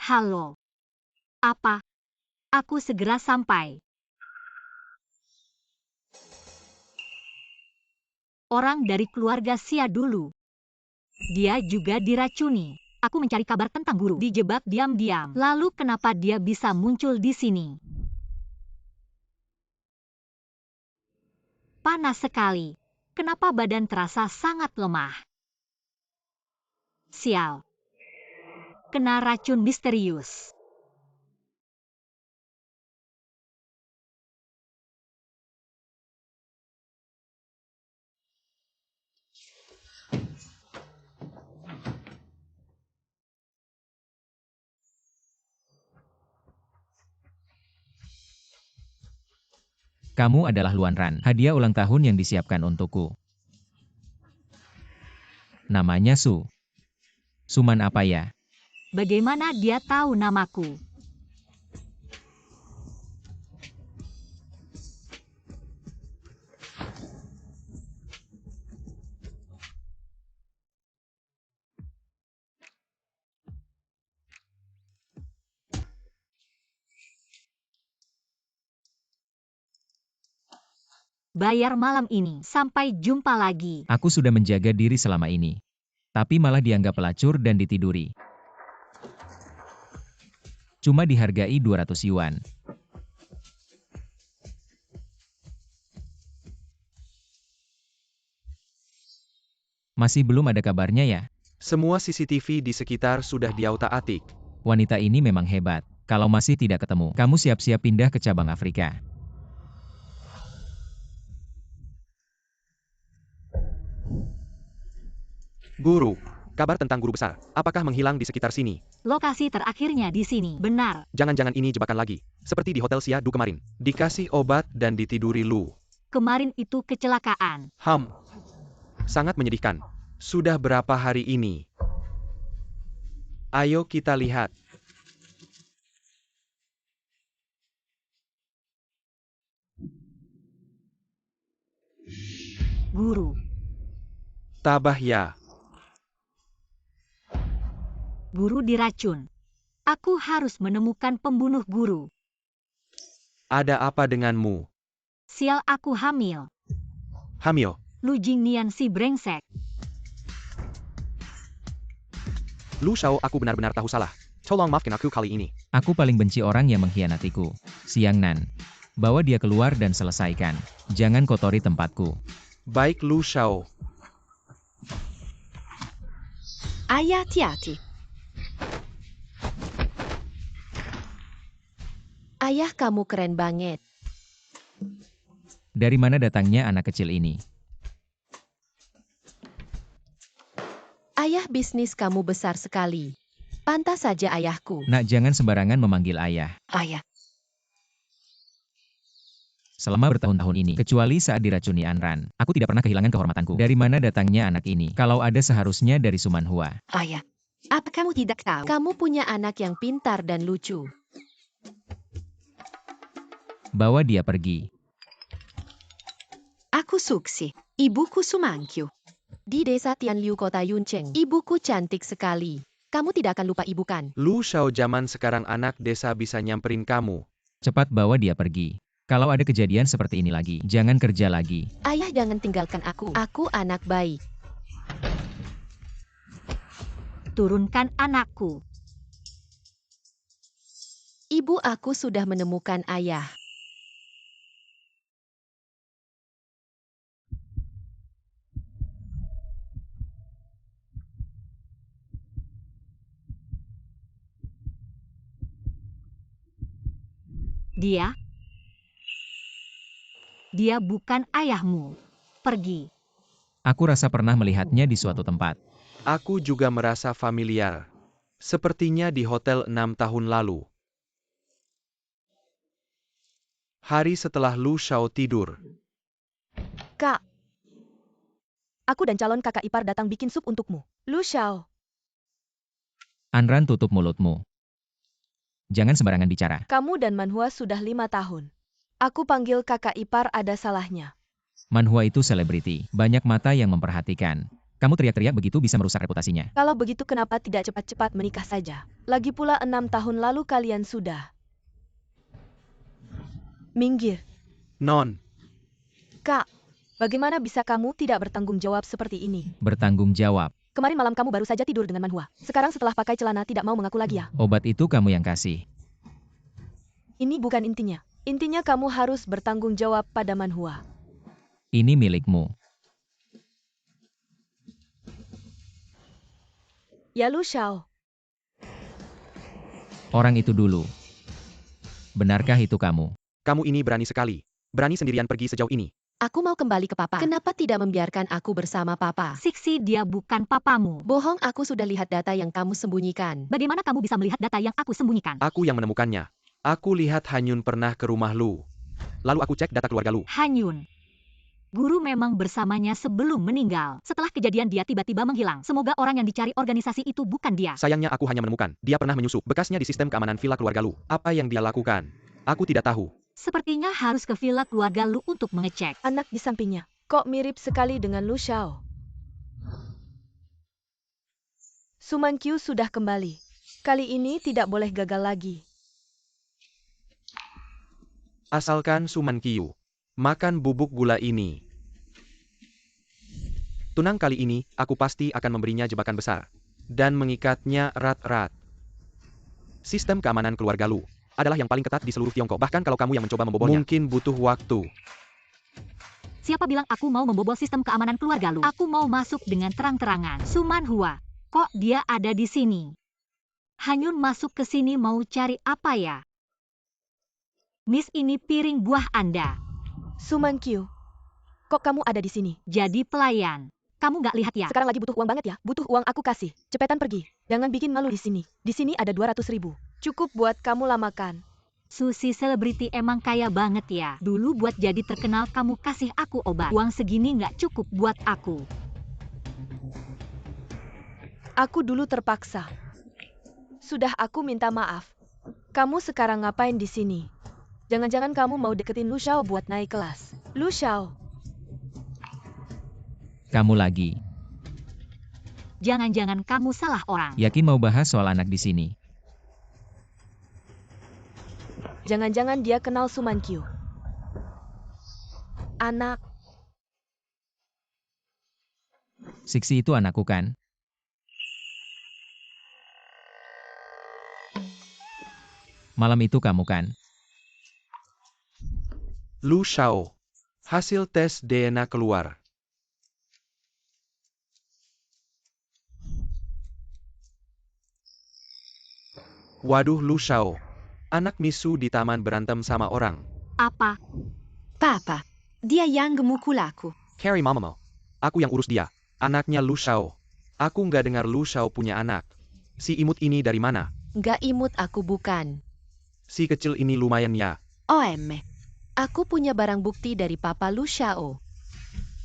Halo. Apa? Aku segera sampai. Orang dari keluarga Xia dulu. Dia juga diracuni. Aku mencari kabar tentang guru. Dijebak diam-diam. Lalu kenapa dia bisa muncul di sini? Panas sekali. Kenapa badan terasa sangat lemah? Sial. Kena racun misterius. Kamu adalah Luan Ran, hadiah ulang tahun yang disiapkan untukku. Namanya Su. Suman apa ya? Bagaimana dia tahu namaku? Bayar malam ini. Sampai jumpa lagi. Aku sudah menjaga diri selama ini. Tapi malah dianggap pelacur dan ditiduri. Cuma dihargai 200 yuan. Masih belum ada kabarnya ya? Semua CCTV di sekitar sudah diautak-atik. Wanita ini memang hebat. Kalau masih tidak ketemu, kamu siap-siap pindah ke cabang Afrika. Guru, kabar tentang guru besar. Apakah menghilang di sekitar sini? Lokasi terakhirnya di sini. Benar. Jangan-jangan ini jebakan lagi. Seperti di Hotel Xia Du kemarin. Dikasih obat dan ditiduri Lu. Kemarin itu kecelakaan. Sangat menyedihkan. Sudah berapa hari ini? Ayo kita lihat. Guru. Tabah ya. Guru diracun. Aku harus menemukan pembunuh guru. Ada apa denganmu? Sial, aku hamil. Hamil. Lu Jingnian si brengsek. Lu Shao, aku benar-benar tahu salah. Tolong maafkan aku kali ini. Aku paling benci orang yang mengkhianatiku. Siang Nan. Bawa dia keluar dan selesaikan. Jangan kotori tempatku. Baik Lu Shao. Ayah hati-hati. Ayah kamu keren banget. Dari mana datangnya anak kecil ini? Ayah, bisnis kamu besar sekali. Pantas saja ayahku. Nak, jangan sembarangan memanggil ayah. Ayah. Selama bertahun-tahun ini, kecuali saat diracuni Anran, aku tidak pernah kehilangan kehormatanku. Dari mana datangnya anak ini? Kalau ada, seharusnya dari Sumanhua. Ayah. Apa kamu tidak tahu? Kamu punya anak yang pintar dan lucu. Bawa dia pergi. Aku Suksi. Ibuku Sumangkyu. Di desa Tianliu, kota Yuncheng. Ibuku cantik sekali. Kamu tidak akan lupa ibu kan? Lu Shao, zaman sekarang anak desa bisa nyamperin kamu. Cepat bawa dia pergi. Kalau ada kejadian seperti ini lagi, jangan kerja lagi. Ayah, jangan tinggalkan aku. Aku anak baik. Turunkan anakku. Ibu, aku sudah menemukan ayah. Dia bukan ayahmu. Pergi. Aku rasa pernah melihatnya di suatu tempat. Aku juga merasa familiar. Sepertinya di hotel 6 tahun lalu. Hari setelah Lu Shao tidur. Kak. Aku dan calon kakak ipar datang bikin sup untukmu. Lu Shao. Anran, tutup mulutmu. Jangan sembarangan bicara. Kamu dan Manhua sudah 5 tahun. Aku panggil kakak ipar ada salahnya. Manhua itu selebriti, banyak mata yang memperhatikan. Kamu teriak-teriak begitu bisa merusak reputasinya. Kalau begitu kenapa tidak cepat-cepat menikah saja? Lagi pula 6 tahun lalu kalian sudah. Minggir. Non, Kak, bagaimana bisa kamu tidak bertanggung jawab seperti ini? Bertanggung jawab. Kemarin malam kamu baru saja tidur dengan Manhua. Sekarang setelah pakai celana tidak mau mengaku lagi ya? Obat itu kamu yang kasih. Ini bukan intinya. Intinya kamu harus bertanggung jawab pada Manhua. Ini milikmu. Ya Lu Xiao. Orang itu dulu. Benarkah itu kamu? kamu ini berani sekali. Berani sendirian pergi sejauh ini. Aku mau kembali ke papa. Kenapa tidak membiarkan aku bersama papa? Siksi, dia bukan papamu. Bohong, aku sudah lihat data yang kamu sembunyikan. Bagaimana kamu bisa melihat data yang aku sembunyikan? Aku yang menemukannya. Aku lihat Hanyun pernah ke rumah Lu. Lalu aku cek data keluarga Lu. Hanyun. Guru memang bersamanya sebelum meninggal. Setelah kejadian dia tiba-tiba menghilang. Semoga orang yang dicari organisasi itu bukan dia. Sayangnya aku hanya menemukan. Dia pernah menyusup bekasnya di sistem keamanan villa keluarga Lu. Apa yang dia lakukan? Aku tidak tahu. Sepertinya harus ke villa keluarga Lu untuk mengecek. Anak di sampingnya. Kok mirip sekali dengan Lu Xiao? Suman Qiu sudah kembali. Kali ini tidak boleh gagal lagi. Asalkan Suman Qiu makan bubuk gula ini. Tunang kali ini, aku pasti akan memberinya jebakan besar. Dan mengikatnya erat-erat. Sistem keamanan keluarga Lu adalah yang paling ketat di seluruh Tiongkok. Bahkan kalau kamu yang mencoba membobolnya, mungkin butuh waktu. Siapa bilang aku mau membobol sistem keamanan keluarga Lu? Aku mau masuk dengan terang-terangan. Suman Hua, kok dia ada di sini? Hanyun masuk ke sini mau cari apa ya? Miss, ini piring buah Anda. Suman Qiu, kok kamu ada di sini? Jadi pelayan. Kamu nggak lihat ya? Sekarang lagi butuh uang banget ya? Butuh uang, aku kasih. Cepetan pergi. Jangan bikin malu di sini. Di sini ada 200.000. Cukup buat kamu lamakan. Susi selebriti emang kaya banget ya. Dulu buat jadi terkenal kamu kasih aku obat. Uang segini nggak cukup buat aku. Aku dulu terpaksa. Sudah aku minta maaf. Kamu sekarang ngapain di sini? Jangan-jangan kamu mau deketin Lu Xiao buat naik kelas. Lu Xiao, Kamu lagi. Jangan-jangan kamu salah orang. Yakin mau bahas soal anak di sini? jangan-jangan dia kenal Suman Qiu. Anak, Siksi itu anakku kan? Malam itu kamu kan? Lu Xiao. Hasil tes DNA keluar. Waduh Lu Xiao. Anak Misu di taman berantem sama orang. Apa? Papa, dia yang gemukul aku. Carry mamamu. Aku yang urus dia. Anaknya Lu Xiao. Aku nggak dengar Lu Xiao punya anak. Si imut ini dari mana? Nggak imut, aku bukan. Si kecil ini lumayan ya. OM. Aku punya barang bukti dari papa Lu Xiao.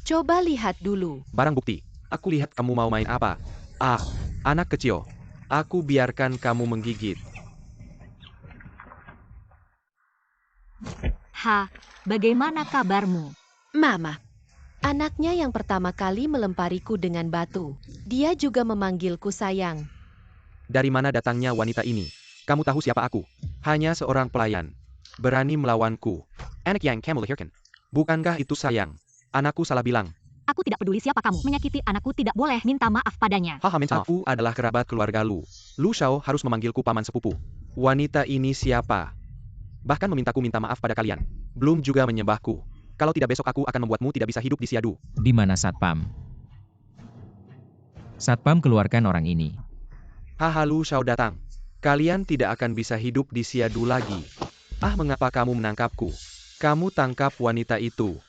Coba lihat dulu. Barang bukti. Aku lihat kamu mau main apa. Ah, anak kecil. Aku biarkan kamu menggigit. Ha, bagaimana kabarmu? Mama, Anaknya yang pertama kali melempariku dengan batu. Dia juga memanggilku sayang. Dari mana datangnya wanita ini? Kamu tahu siapa aku? Hanya seorang pelayan. Berani melawanku. Anak yang kamu lahirkan. Bukankah itu sayang? Anakku salah bilang. Aku tidak peduli siapa kamu. Menyakiti anakku tidak boleh minta maaf padanya. Haha, minta maaf. Aku adalah kerabat keluarga Lu. Lu Xiao harus memanggilku paman sepupu. Wanita ini siapa? Bahkan memintaku minta maaf pada kalian. Belum juga menyembahku. Kalau tidak besok aku akan membuatmu tidak bisa hidup di Siadu. Di mana Satpam? Satpam keluarkan orang ini. Haha, Lu Xiao datang. Kalian tidak akan bisa hidup di Siadu lagi. Ah, mengapa kamu menangkapku? Kamu tangkap wanita itu.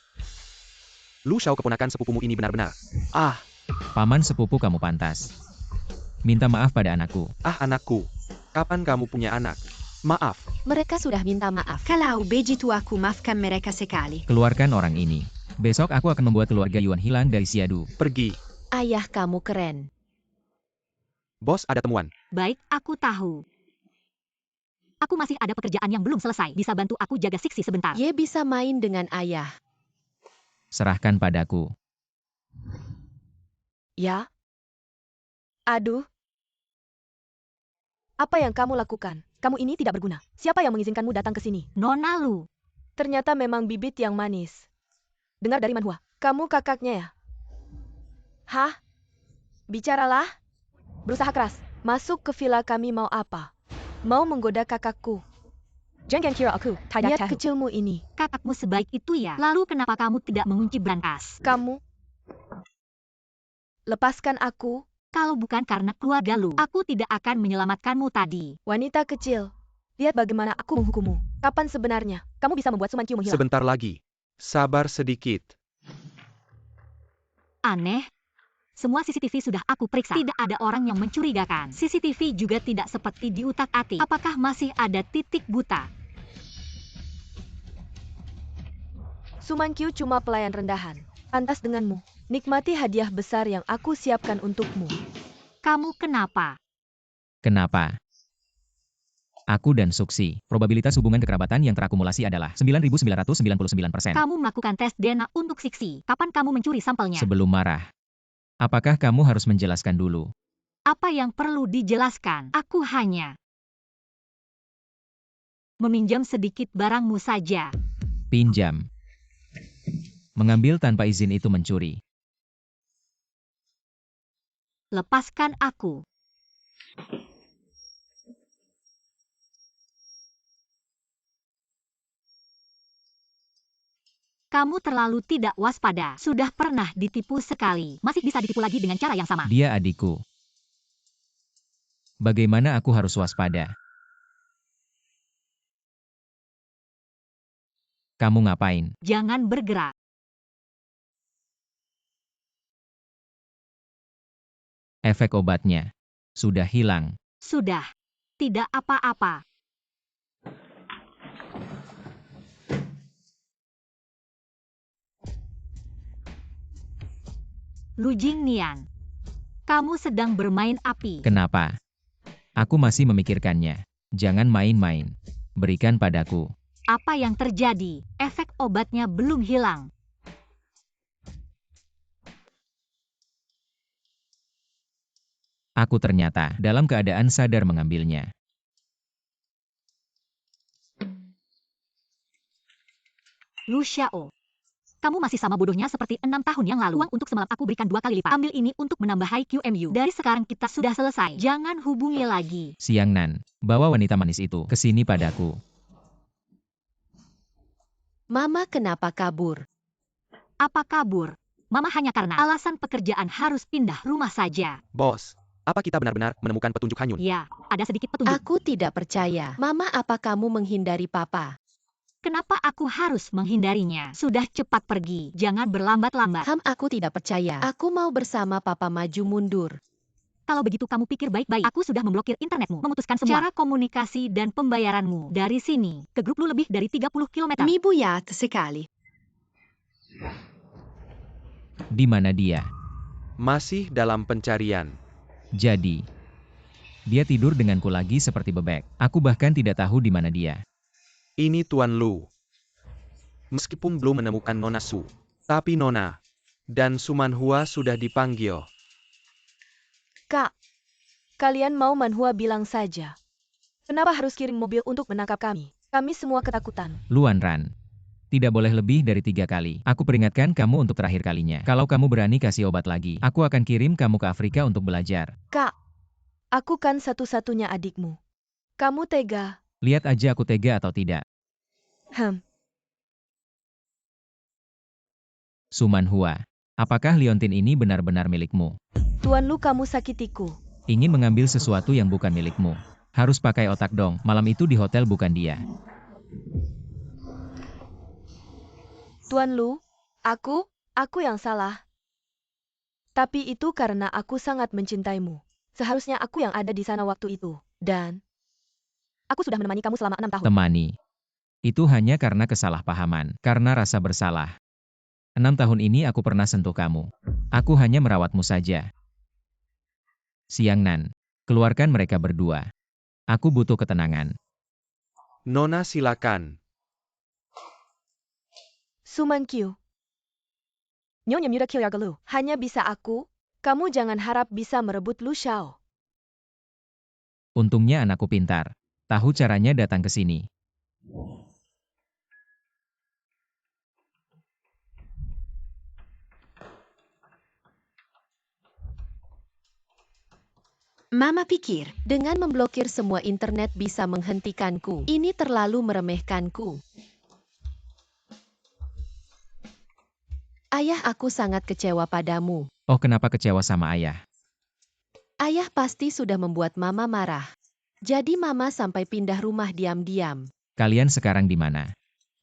Lu Xiao, keponakan sepupumu ini benar-benar. Ah, Paman sepupu kamu pantas. Minta maaf pada anakku. anakku. Kapan kamu punya anak? Maaf. Mereka sudah minta maaf. kalau begitu aku maafkan mereka sekali. Keluarkan orang ini. Besok aku akan membuat keluarga Yuan hilang dari Siadu. Pergi. Ayah kamu keren. Bos, ada temuan. Baik, aku tahu. Aku masih ada pekerjaan yang belum selesai. Bisa bantu aku jaga Siksi sebentar? Ye bisa main dengan ayah. Serahkan padaku. Ya? Aduh. Apa yang kamu lakukan? Kamu ini tidak berguna. Siapa yang mengizinkanmu datang ke sini? Nona Lu. Ternyata memang bibit yang manis. Dengar dari Manhua. Kamu kakaknya ya? Hah? Bicaralah. Berusaha keras. Masuk ke villa kami mau apa? Mau menggoda kakakku. Jangan kira aku tidak tahu. Kecilmu ini. Kakakmu sebaik itu ya? Lalu kenapa kamu tidak mengunci brankas? Kamu. Lepaskan aku. Kalau bukan karena keluarga Lu, aku tidak akan menyelamatkanmu tadi. Wanita kecil. Lihat bagaimana aku menghukummu. Kapan sebenarnya kamu bisa membuat Suman Qiu menghilang? Sebentar lagi. Sabar sedikit. Aneh. Semua CCTV sudah aku periksa. Tidak ada orang yang mencurigakan. CCTV juga tidak seperti diutak-atik. Apakah masih ada titik buta? Suman Qiu cuma pelayan rendahan. Pantas denganmu. Nikmati hadiah besar yang aku siapkan untukmu. Kamu kenapa? Kenapa? Aku dan Suksi, probabilitas hubungan kekerabatan yang terakumulasi adalah 9.999%. Kamu melakukan tes DNA untuk Siksi. Kapan kamu mencuri sampelnya? Sebelum marah. Apakah kamu harus menjelaskan dulu? Apa yang perlu dijelaskan? Aku hanya meminjam sedikit barangmu saja. Pinjam. Mengambil tanpa izin itu mencuri. Lepaskan aku. Kamu terlalu tidak waspada. Sudah pernah ditipu sekali. Masih bisa ditipu lagi dengan cara yang sama. Dia adikku. Bagaimana aku harus waspada? Kamu ngapain? Jangan bergerak. Efek obatnya sudah hilang. Sudah. Tidak apa-apa. Lu Jingnian. Kamu sedang bermain api. Kenapa? Aku masih memikirkannya. Jangan main-main. Berikan padaku. Apa yang terjadi? Efek obatnya belum hilang. Aku ternyata dalam keadaan sadar mengambilnya. Lu Xiao. Kamu masih sama bodohnya seperti 6 tahun yang lalu. Uang untuk semalam aku berikan 2 kali lipat. Ambil ini untuk menambah HQMU. Dari sekarang kita sudah selesai. Jangan hubungi lagi. Siang Nan, bawa wanita manis itu ke sini padaku. Mama kenapa kabur? Apa kabur? Mama hanya karena alasan pekerjaan harus pindah rumah saja. Bos, apa kita benar-benar menemukan petunjuk Hanyun? Ya, ada sedikit petunjuk. Aku tidak percaya. Mama, apa kamu menghindari papa? Kenapa aku harus menghindarinya? Sudah cepat pergi. Jangan berlambat-lambat. Aku tidak percaya. Aku mau bersama papa maju mundur. Kalau begitu kamu pikir baik-baik. Aku sudah memblokir internetmu. Memutuskan semua cara komunikasi dan pembayaranmu. Dari sini, ke grup lu lebih dari 30 km. Mibuyat sekali. Di mana dia? Masih dalam pencarian. Jadi, dia tidur denganku lagi seperti bebek. Aku bahkan tidak tahu di mana dia. Ini Tuan Lu. Meskipun belum menemukan Nona Su, tapi Nona dan Suman Hua sudah dipanggil. Kak, kalian mau Manhua bilang saja. Kenapa harus kirim mobil untuk menangkap kami? Kami semua ketakutan. Luan Ran. Tidak boleh lebih dari 3 kali. Aku peringatkan kamu untuk terakhir kalinya. Kalau kamu berani kasih obat lagi, aku akan kirim kamu ke Afrika untuk belajar. Kak, aku kan satu-satunya adikmu. Kamu tega. Lihat aja aku tega atau tidak. Suman Hua. Apakah liontin ini benar-benar milikmu? Tuan Lu, kamu sakitiku. Ingin mengambil sesuatu yang bukan milikmu. Harus pakai otak dong. Malam itu di hotel bukan dia. Tuan Lu, aku yang salah. Tapi itu karena aku sangat mencintaimu. Seharusnya aku yang ada di sana waktu itu. Dan aku sudah menemani kamu selama 6 tahun. Temani. Itu hanya karena kesalahpahaman, karena rasa bersalah. 6 tahun ini aku pernah sentuh kamu. Aku hanya merawatmu saja. Siang Nan, keluarkan mereka berdua. Aku butuh ketenangan. Nona silakan. Suman Qiu. Nyonya Muda Kilyargalu. Hanya bisa aku, Kamu jangan harap bisa merebut Lu Shao. Untungnya anakku pintar. Tahu caranya datang ke sini. Mama pikir, Dengan memblokir semua internet bisa menghentikanku. Ini terlalu meremehkanku. Ayah, aku sangat kecewa padamu. Oh, kenapa kecewa sama ayah? Ayah pasti sudah membuat Mama marah. Jadi Mama sampai pindah rumah diam-diam. Kalian sekarang di mana?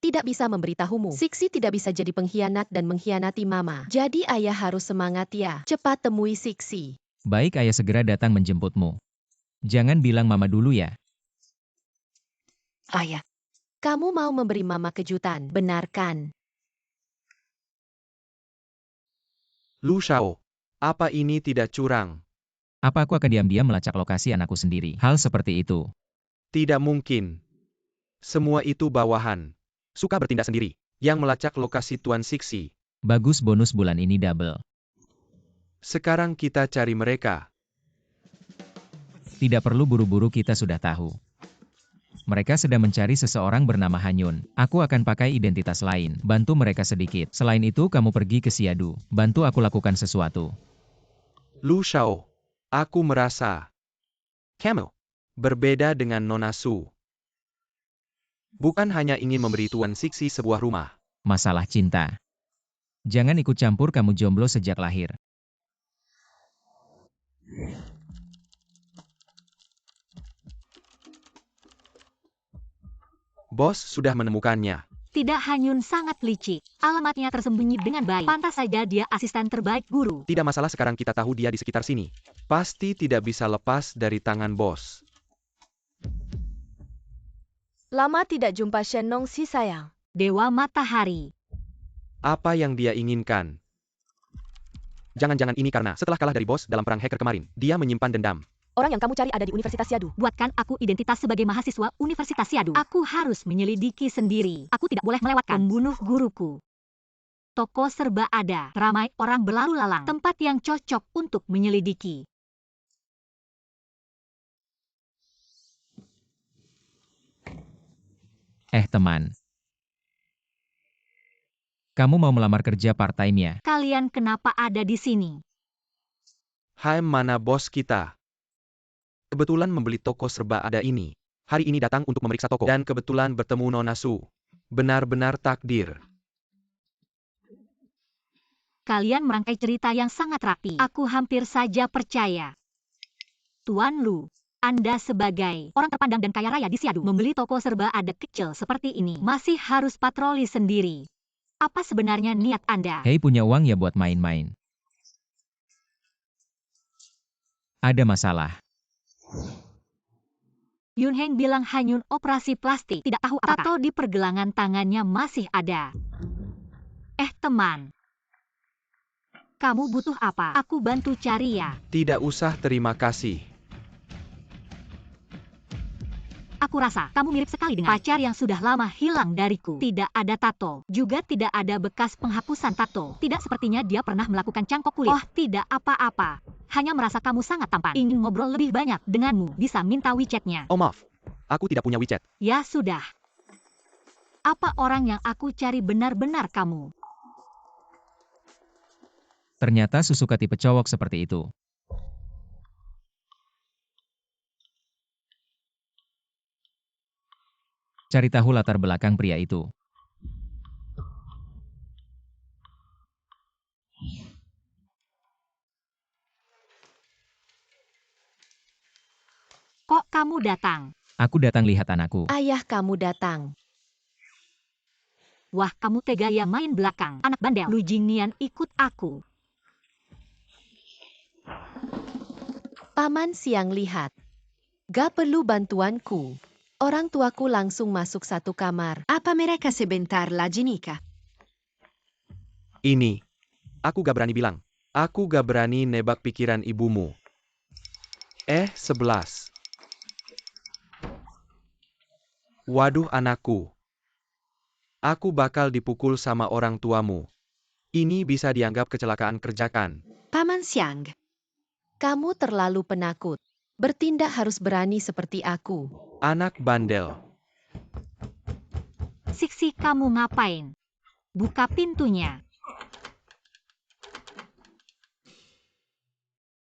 Tidak bisa memberitahumu. Siksi tidak bisa jadi pengkhianat dan mengkhianati Mama. Jadi ayah harus semangat ya. Cepat temui Siksi. Baik, ayah segera datang menjemputmu. Jangan bilang mama dulu ya. ayah, Kamu mau memberi Mama kejutan, benar kan? Lu Shao, apa ini tidak curang? Apa aku akan diam-diam melacak lokasi anakku sendiri? Hal seperti itu. Tidak mungkin. Semua itu bawahan. Suka bertindak sendiri. Yang melacak lokasi Tuan Siksi. Bagus, bonus bulan ini double. Sekarang kita cari mereka. Tidak perlu buru-buru, kita sudah tahu. Mereka sedang mencari seseorang bernama Hanyun. Aku akan pakai identitas lain, bantu mereka sedikit. Selain itu, kamu pergi ke Siadu, bantu aku lakukan sesuatu. Lu Shao, aku merasa kamu berbeda dengan Nona Su. Bukan hanya ingin memberi Tuan Siksi sebuah rumah. Masalah cinta. Jangan ikut campur, kamu jomblo sejak lahir. Bos sudah menemukannya. Tidak, Hanyun sangat licik. Alamatnya tersembunyi dengan baik. Pantas saja dia asisten terbaik guru. Tidak masalah, sekarang kita tahu dia di sekitar sini. Pasti tidak bisa lepas dari tangan bos. Lama tidak jumpa Shenong si sayang. Dewa Matahari. Apa yang dia inginkan? Jangan-jangan ini karena setelah kalah dari bos dalam perang hacker kemarin, dia menyimpan dendam. Orang yang kamu cari ada di Universitas Yadu. Buatkan aku identitas sebagai mahasiswa Universitas Yadu. Aku harus menyelidiki sendiri. Aku tidak boleh melewatkan pembunuh guruku. Toko serba ada. Ramai orang berlalu lalang. Tempat yang cocok untuk menyelidiki. Teman. Kamu mau melamar kerja part-time ya? Kalian kenapa ada di sini? Hai, mana bos kita? Kebetulan membeli toko serba ada ini. Hari ini datang untuk memeriksa toko. Dan kebetulan bertemu Nona Su. Benar-benar takdir. Kalian merangkai cerita yang sangat rapi. Aku hampir saja percaya. Tuan Lu, Anda sebagai orang terpandang dan kaya raya di Siadu, membeli toko serba ada kecil seperti ini, masih harus patroli sendiri. Apa sebenarnya niat Anda? Hei, punya uang ya buat main-main? Ada masalah. Yun Heng bilang Hanyun operasi plastik, tidak tahu apakah tato di pergelangan tangannya masih ada. Teman. Kamu butuh apa? Aku bantu cari ya. Tidak usah, terima kasih. Aku rasa kamu mirip sekali dengan pacar yang sudah lama hilang dariku. Tidak ada tato, juga tidak ada bekas penghapusan tato. Tidak sepertinya dia pernah melakukan cangkok kulit. Oh, tidak apa-apa. Hanya merasa kamu sangat tampan. Ingin ngobrol lebih banyak denganmu. Bisa minta WeChat-nya. Oh maaf, aku tidak punya WeChat. Ya sudah. Apa orang yang aku cari benar-benar kamu? Ternyata Susuka tipe cowok seperti itu. Cari tahu latar belakang pria itu. Kok kamu datang? Aku datang lihat anakku. Ayah, kamu datang. Wah, kamu tega ya main belakang. Anak bandel. Lu Jingnian ikut aku. Paman Siang lihat. Gak perlu bantuanku. Orang tuaku langsung masuk satu kamar. apa mereka sebentar lagi nikah? Ini. Aku gak berani bilang. Aku gak berani nebak pikiran ibumu. 11. Waduh anakku. Aku bakal dipukul sama orang tuamu. Ini bisa dianggap kecelakaan kerja kan? Paman Xiang, Kamu terlalu penakut. Bertindak harus berani seperti aku. Anak bandel. Siksi, kamu ngapain? Buka pintunya.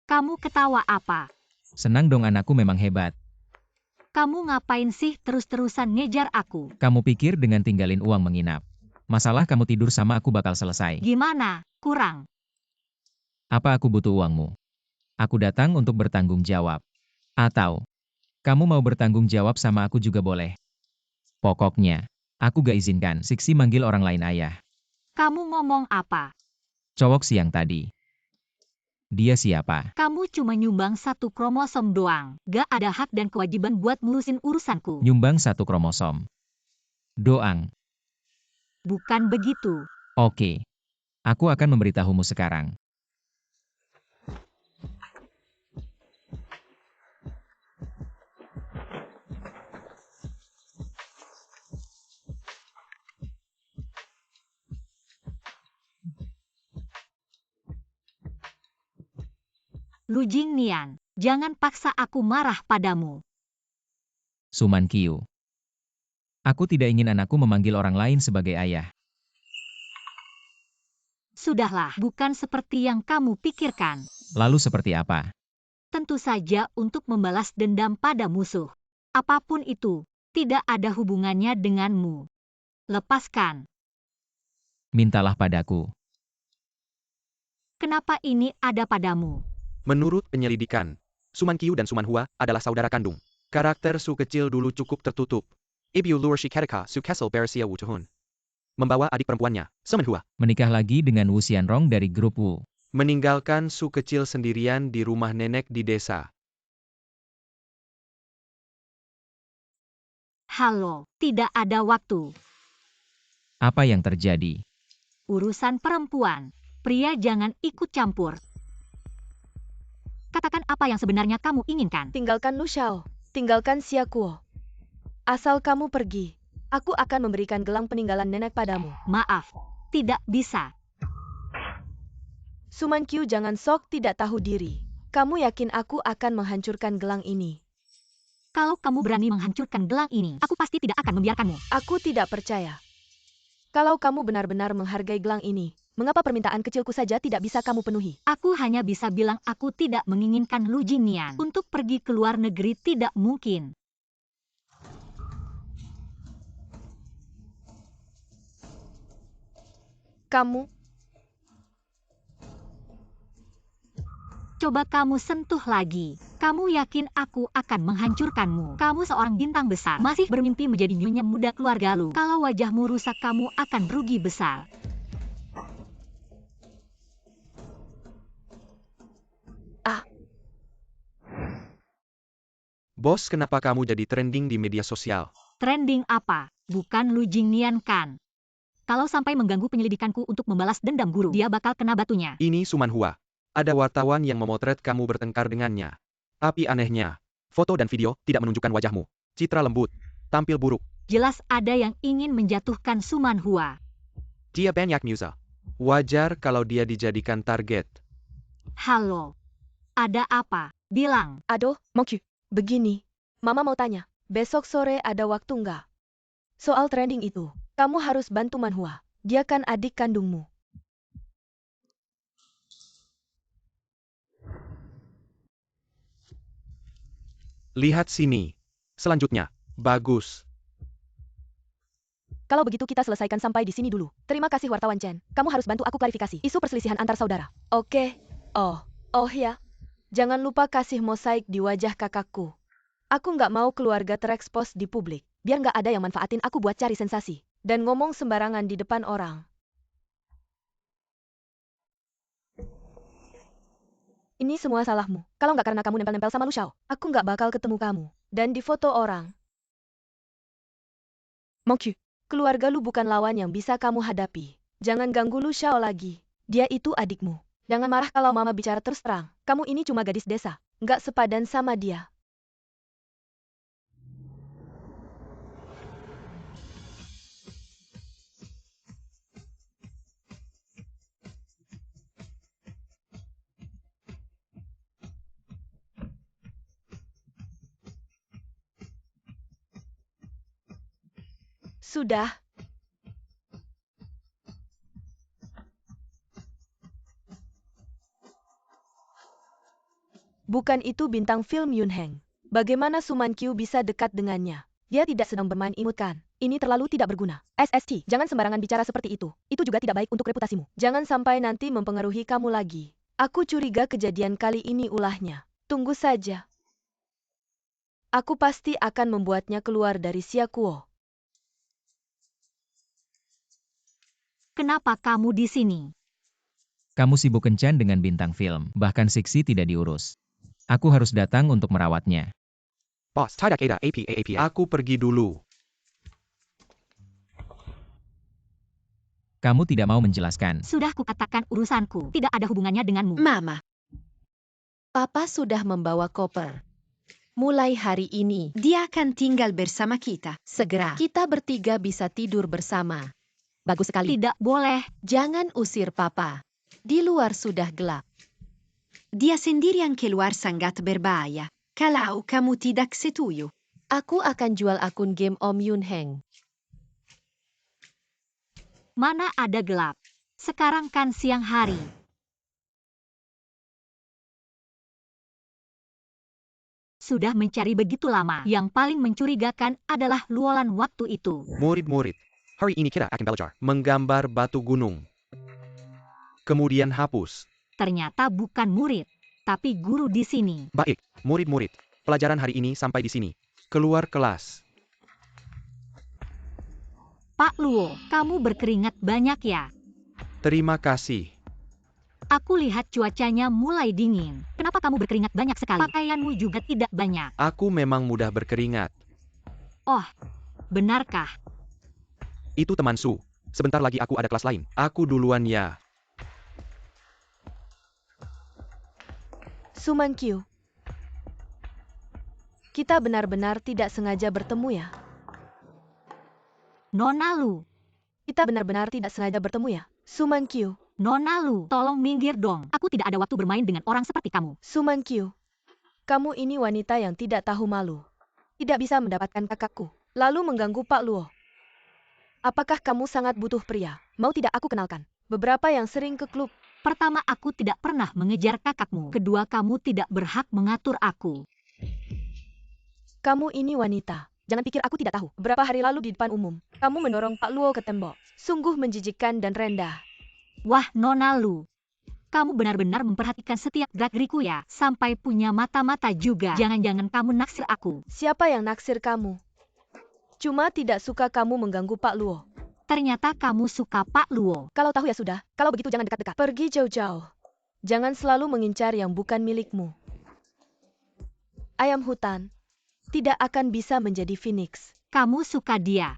Kamu ketawa apa? Senang dong, anakku memang hebat. Kamu ngapain sih terus-terusan ngejar aku? Kamu pikir dengan tinggalin uang menginap, masalah kamu tidur sama aku bakal selesai? Gimana? Kurang. Apa aku butuh uangmu? Aku datang untuk bertanggung jawab. Atau, kamu mau bertanggung jawab sama aku juga boleh. Pokoknya, aku gak izinkan Siksi manggil orang lain ayah. Kamu ngomong apa? Cowok siang tadi. Dia siapa? Kamu cuma nyumbang 1 kromosom doang. Gak ada hak dan kewajiban buat ngurusin urusanku. Nyumbang 1 kromosom. Doang. Bukan begitu. Oke. Aku akan memberitahumu sekarang. Lu Jingnian, jangan paksa aku marah padamu. Suman Qiu. Aku tidak ingin anakku memanggil orang lain sebagai ayah. Sudahlah, bukan seperti yang kamu pikirkan. Lalu seperti apa? Tentu saja untuk membalas dendam pada musuh. Apapun itu, tidak ada hubungannya denganmu. Lepaskan. Mintalah padaku. Kenapa ini ada padamu? Menurut penyelidikan, Suman Qiu dan Suman Hua adalah saudara kandung. Karakter Su kecil dulu cukup tertutup. Ibu Lur Shikarika Su Kessel Bersia Wu Tuhun. Membawa adik perempuannya, Suman Hua. Menikah lagi dengan Wu Xianrong dari grup Wu. Meninggalkan Su kecil sendirian di rumah nenek di desa. Halo, tidak ada waktu. Apa yang terjadi? Urusan perempuan. Pria jangan ikut campur. Katakan apa yang sebenarnya kamu inginkan. Tinggalkan Lu Xiao. Tinggalkan Xia Kuo. Asal kamu pergi, aku akan memberikan gelang peninggalan nenek padamu. Maaf, tidak bisa. Suman Qiu jangan sok tidak tahu diri. Kamu yakin aku akan menghancurkan gelang ini? Kalau kamu berani menghancurkan gelang ini, aku pasti tidak akan membiarkanmu. Aku tidak percaya. Kalau kamu benar-benar menghargai gelang ini, mengapa permintaan kecilku saja tidak bisa kamu penuhi? Aku hanya bisa bilang aku tidak menginginkan Lu Jingnian. Untuk pergi ke luar negeri tidak mungkin. Kamu, Coba kamu sentuh lagi. Kamu yakin aku akan menghancurkanmu? Kamu seorang bintang besar, masih bermimpi menjadi nyonya muda keluarga Lu. Kalau wajahmu rusak, kamu akan rugi besar. Bos, kenapa kamu jadi trending di media sosial? Trending apa? Bukan Lu Jingnian kan? Kalau sampai mengganggu penyelidikanku untuk membalas dendam guru, dia bakal kena batunya. Ini Suman Hua. Ada wartawan yang memotret kamu bertengkar dengannya. Tapi anehnya, foto dan video tidak menunjukkan wajahmu. Citra lembut, tampil buruk. Jelas ada yang ingin menjatuhkan Suman Hua. Dia banyak musa. Wajar kalau dia dijadikan target. Halo. Ada apa? Bilang. aduh, Mokyu. Begini, Mama mau tanya, besok sore ada waktu nggak? Soal trending itu, kamu harus bantu Manhua. Dia kan adik kandungmu. Lihat sini. Selanjutnya, bagus. Kalau begitu kita selesaikan sampai di sini dulu. Terima kasih wartawan Chen. Kamu harus bantu aku klarifikasi isu perselisihan antar saudara. Oke. Oh ya. Jangan lupa kasih mosaik di wajah kakakku. Aku nggak mau keluarga terekspos di publik. Biar nggak ada yang manfaatin aku buat cari sensasi. Dan ngomong sembarangan di depan orang. Ini semua salahmu. Kalau nggak karena kamu nempel-nempel sama Lu Xiao, aku nggak bakal ketemu kamu. Dan di foto orang. Mokyu, keluarga Lu bukan lawan yang bisa kamu hadapi. Jangan ganggu Lu Xiao lagi. Dia itu adikmu. Jangan marah kalau Mama bicara terus terang. Kamu ini cuma gadis desa. Nggak sepadan sama dia. Sudah. Bukan itu bintang film Yoon Heng. Bagaimana Suman Kyu bisa dekat dengannya? Dia tidak sedang bermain imut kan? Ini terlalu tidak berguna. SST, jangan sembarangan bicara seperti itu. Itu juga tidak baik untuk reputasimu. Jangan sampai nanti mempengaruhi kamu lagi. Aku curiga kejadian kali ini ulahnya. Tunggu saja. Aku pasti akan membuatnya keluar dari Siakuo. Kenapa kamu di sini? Kamu sibuk kencan dengan bintang film, bahkan Siksi tidak diurus. Aku harus datang untuk merawatnya. Boss, tidak ada APA. Aku pergi dulu. Kamu tidak mau menjelaskan. Sudah kukatakan urusanku tidak ada hubungannya denganmu. Mama, Papa sudah membawa koper. Mulai hari ini, dia akan tinggal bersama kita. segera kita bertiga bisa tidur bersama. Bagus sekali. Tidak boleh. Jangan usir Papa. Di luar sudah gelap. Dia sendiri yang keluar sangat berbahaya. Kalau kamu tidak setuju, Aku akan jual akun game Om Yoon Heng. Mana ada gelap. Sekarang kan siang hari. Sudah mencari begitu lama. Yang paling mencurigakan adalah luolan waktu itu. Murid-murid, hari ini kita akan belajar menggambar batu gunung. Kemudian hapus. Ternyata bukan murid, tapi guru di sini. Baik, murid-murid, pelajaran hari ini sampai di sini. Keluar kelas. Pak Luo, kamu berkeringat banyak ya? Terima kasih. Aku lihat cuacanya mulai dingin. Kenapa kamu berkeringat banyak sekali? Pakaianmu juga tidak banyak. Aku memang mudah berkeringat. Oh, benarkah? Itu teman Su. Sebentar lagi aku ada kelas lain. Aku duluan ya. Suman Kyu. Kita benar-benar tidak sengaja bertemu ya? Nona Lu, Kita benar-benar tidak sengaja bertemu ya? Suman Kyu. Nona Lu, tolong minggir dong. Aku tidak ada waktu bermain dengan orang seperti kamu. Suman Kyu. Kamu ini wanita yang tidak tahu malu. Tidak bisa mendapatkan kakakku. Lalu mengganggu Pak Luo. Apakah kamu sangat butuh pria? Mau tidak aku kenalkan? Beberapa yang sering ke klub. Pertama, aku tidak pernah mengejar kakakmu. Kedua, kamu tidak berhak mengatur aku. Kamu ini wanita. Jangan pikir aku tidak tahu. Beberapa hari lalu di depan umum, kamu mendorong Pak Luo ke tembok. Sungguh menjijikkan dan rendah. Wah, Nona Lu. Kamu benar-benar memperhatikan setiap gerak-geriku ya. Sampai punya mata-mata juga. Jangan-jangan kamu naksir aku. Siapa yang naksir kamu? Cuma tidak suka kamu mengganggu Pak Luo. Ternyata kamu suka Pak Luo. Kalau tahu ya sudah. Kalau begitu jangan dekat-dekat. Pergi jauh-jauh. Jangan selalu mengincar yang bukan milikmu. Ayam hutan tidak akan bisa menjadi phoenix. Kamu suka dia.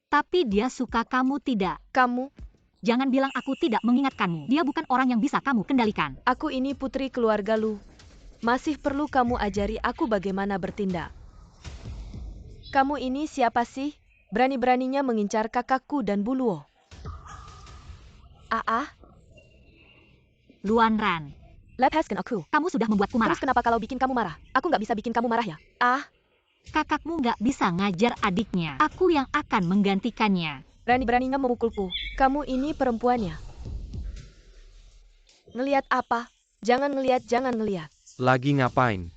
Tapi dia suka kamu tidak. Kamu, Jangan bilang aku tidak mengingatkanmu. Dia bukan orang yang bisa kamu kendalikan. aku ini putri keluarga Lu. Masih perlu kamu ajari aku bagaimana bertindak. Kamu ini siapa sih? Berani-beraninya mengincar kakakku dan Bu Luo. Luan Ran, Lepaskan aku. kamu sudah membuatku marah. Terus kenapa kalau bikin kamu marah? Aku nggak bisa bikin kamu marah ya? Kakakmu nggak bisa ngajar adiknya. Aku yang akan menggantikannya. Berani-beraninya memukulku. Kamu ini perempuannya. Ngeliat apa? Jangan ngeliat. Lagi ngapain?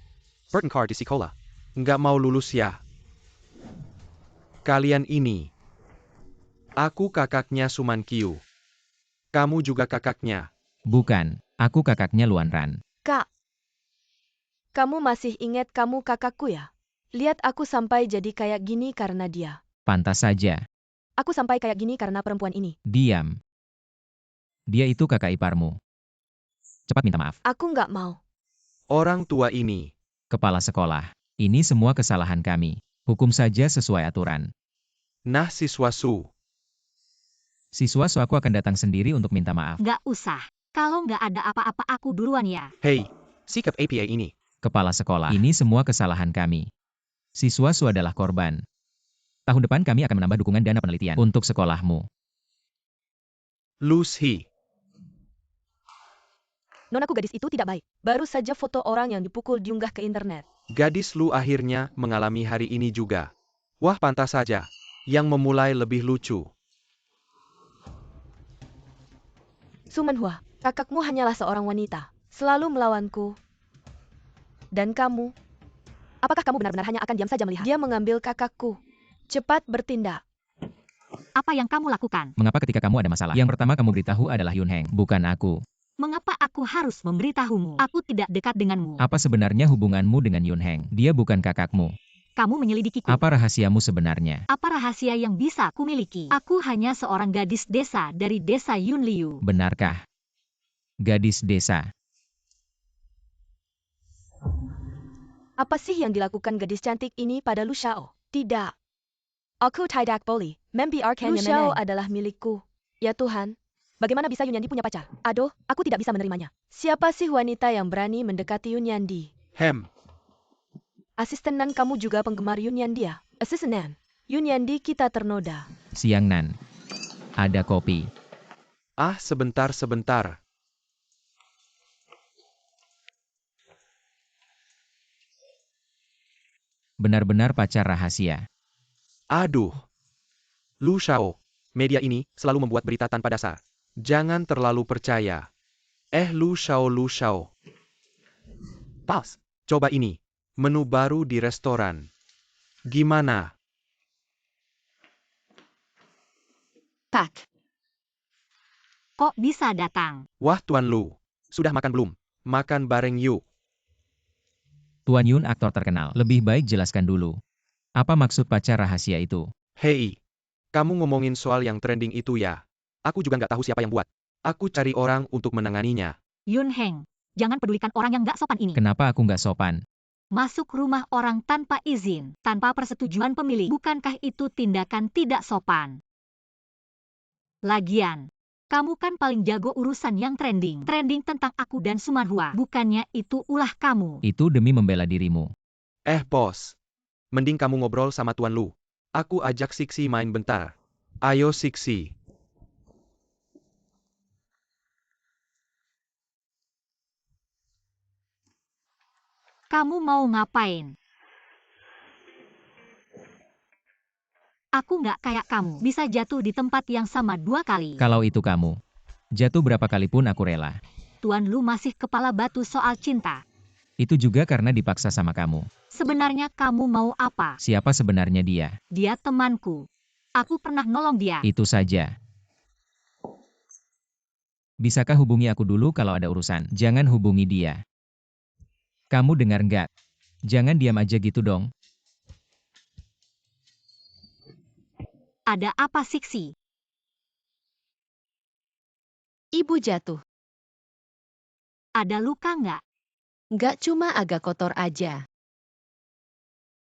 Bertengkar di sekolah. Nggak mau lulus ya? Kalian ini. Aku kakaknya Suman Kyu. Kamu juga kakaknya. Bukan, aku kakaknya Luan Ran. Kak, kamu masih ingat kamu kakakku ya? Lihat aku sampai jadi kayak gini karena dia. Pantas saja. Aku sampai kayak gini karena perempuan ini. Diam. Dia itu kakak iparmu. Cepat minta maaf. Aku nggak mau. Orang tua ini. Kepala sekolah. Ini semua kesalahan kami. Hukum saja sesuai aturan. Nah siswa Su. Siswa aku akan datang sendiri untuk minta maaf. Nggak usah. Kalau nggak ada apa-apa aku duluan ya. Hei, sikap APA ini. Kepala sekolah. Ini semua kesalahan kami. Siswa adalah korban. Tahun depan kami akan menambah dukungan dana penelitian untuk sekolahmu. Lucy. Nonaku gadis itu tidak baik. Baru saja foto orang yang dipukul diunggah ke internet. Gadis Lu akhirnya mengalami hari ini juga. Wah pantas saja. yang memulai lebih lucu. Sumanhua, kakakmu hanyalah seorang wanita, selalu melawanku. Dan kamu? Apakah kamu benar-benar hanya akan diam saja melihat dia mengambil kakakku? Cepat bertindak. Apa yang kamu lakukan? Mengapa ketika kamu ada masalah, yang pertama kamu beritahu adalah Yun Heng, bukan aku? Mengapa aku harus memberitahumu? Aku tidak dekat denganmu. Apa sebenarnya hubunganmu dengan Yun Heng? Dia bukan kakakmu. Kamu menyelidikiku. Apa rahasiamu sebenarnya? Apa rahasia yang bisa kumiliki? Aku hanya seorang gadis desa dari desa Yunliu. Benarkah? Gadis desa. Apa sih yang dilakukan gadis cantik ini pada Lu Xiao? Tidak. Aku tidak boleh membiarkannya. Lu Xiao adalah milikku. Ya Tuhan, bagaimana bisa Yun Yandi punya pacar? Aduh, aku tidak bisa menerimanya. Siapa sih wanita yang berani mendekati Yun Yandi? Asistenan kamu juga penggemar Yun Yandi ya? Asistenan. Yun Yandi kita ternoda. Siang Nan. Ada kopi. Ah, sebentar. Benar-benar pacar rahasia. Aduh. Lu Xiao, media ini selalu membuat berita tanpa dasar. Jangan terlalu percaya. Lu Xiao. Pas, coba ini. Menu baru di restoran. Gimana? Pak. Kok bisa datang? Wah Tuan Lu, sudah makan belum? Makan bareng yuk. Tuan Yun aktor terkenal. Lebih baik jelaskan dulu. Apa maksud pacar rahasia itu? Hei, kamu ngomongin soal yang trending itu ya? Aku juga nggak tahu siapa yang buat. Aku cari orang untuk menanganinya. Yun Heng, jangan pedulikan orang yang nggak sopan ini. Kenapa aku nggak sopan? Masuk rumah orang tanpa izin, tanpa persetujuan pemilik. Bukankah itu tindakan tidak sopan? Lagian, kamu kan paling jago urusan yang trending. Trending tentang aku dan Sumanhua. Bukannya itu ulah kamu. Itu demi membela dirimu. Bos. Mending kamu ngobrol sama Tuan Lu. Aku ajak Siksi main bentar. Ayo Siksi. Kamu mau ngapain? Aku nggak kayak kamu, bisa jatuh di tempat yang sama 2 kali. Kalau itu kamu. Jatuh berapa kali pun aku rela. Tuan Lu masih kepala batu soal cinta. Itu juga karena dipaksa sama kamu. Sebenarnya kamu mau apa? Siapa sebenarnya dia? Dia temanku. Aku pernah nolong dia. Itu saja. Bisakah hubungi aku dulu kalau ada urusan? Jangan hubungi dia. Kamu dengar nggak? Jangan diam aja gitu dong. Ada apa Siksi? Ibu jatuh. Ada luka nggak? Nggak, cuma agak kotor aja.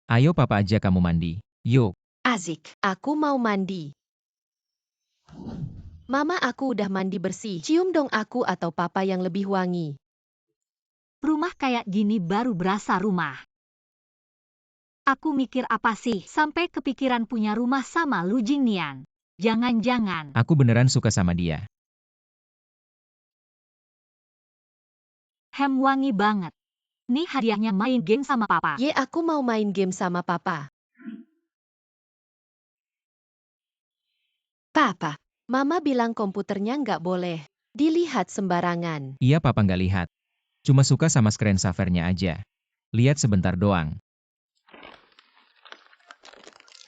Ayo papa aja kamu mandi. Yuk. Azik. Aku mau mandi. Mama, aku udah mandi bersih. Cium dong aku atau papa yang lebih wangi. Rumah kayak gini baru berasa rumah. Aku mikir apa sih sampai kepikiran punya rumah sama Lu Jingnian. Jangan-jangan. Aku beneran suka sama dia. Wangi banget. Nih hadiahnya main game sama papa. Ye, aku mau main game sama papa. Papa. Mama bilang komputernya nggak boleh dilihat sembarangan. Iya papa nggak lihat. Cuma suka sama screensaver-nya aja. Lihat sebentar doang.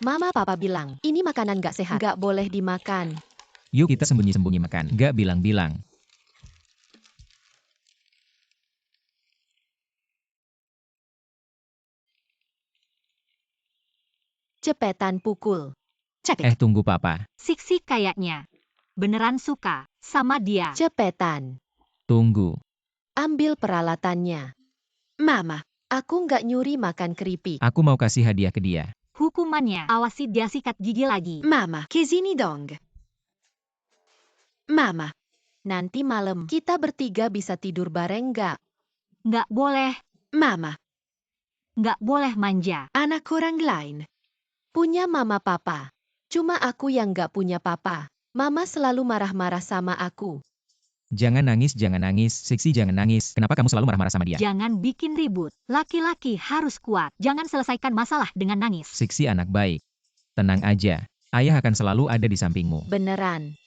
Mama, papa bilang, ini makanan nggak sehat. Nggak boleh dimakan. Yuk kita sembunyi-sembunyi makan. Nggak bilang-bilang. Cepetan pukul. Cepet. Tunggu papa. Siksi kayaknya beneran suka sama dia. Cepetan. Tunggu. Ambil peralatannya. Mama. Aku nggak nyuri makan keripik. Aku mau kasih hadiah ke dia. Hukumannya, awasi dia sikat gigi lagi. Mama. Kezini dong. Mama. Nanti malam kita bertiga bisa tidur bareng nggak? Nggak boleh, Mama. nggak boleh manja. Anak orang lain. Punya mama papa. Cuma aku yang nggak punya papa. Mama selalu marah-marah sama aku. Jangan nangis, Siksi jangan nangis. Kenapa kamu selalu marah-marah sama dia? Jangan bikin ribut. Laki-laki harus kuat. Jangan selesaikan masalah dengan nangis. Siksi anak baik. Tenang aja. Ayah akan selalu ada di sampingmu. Beneran.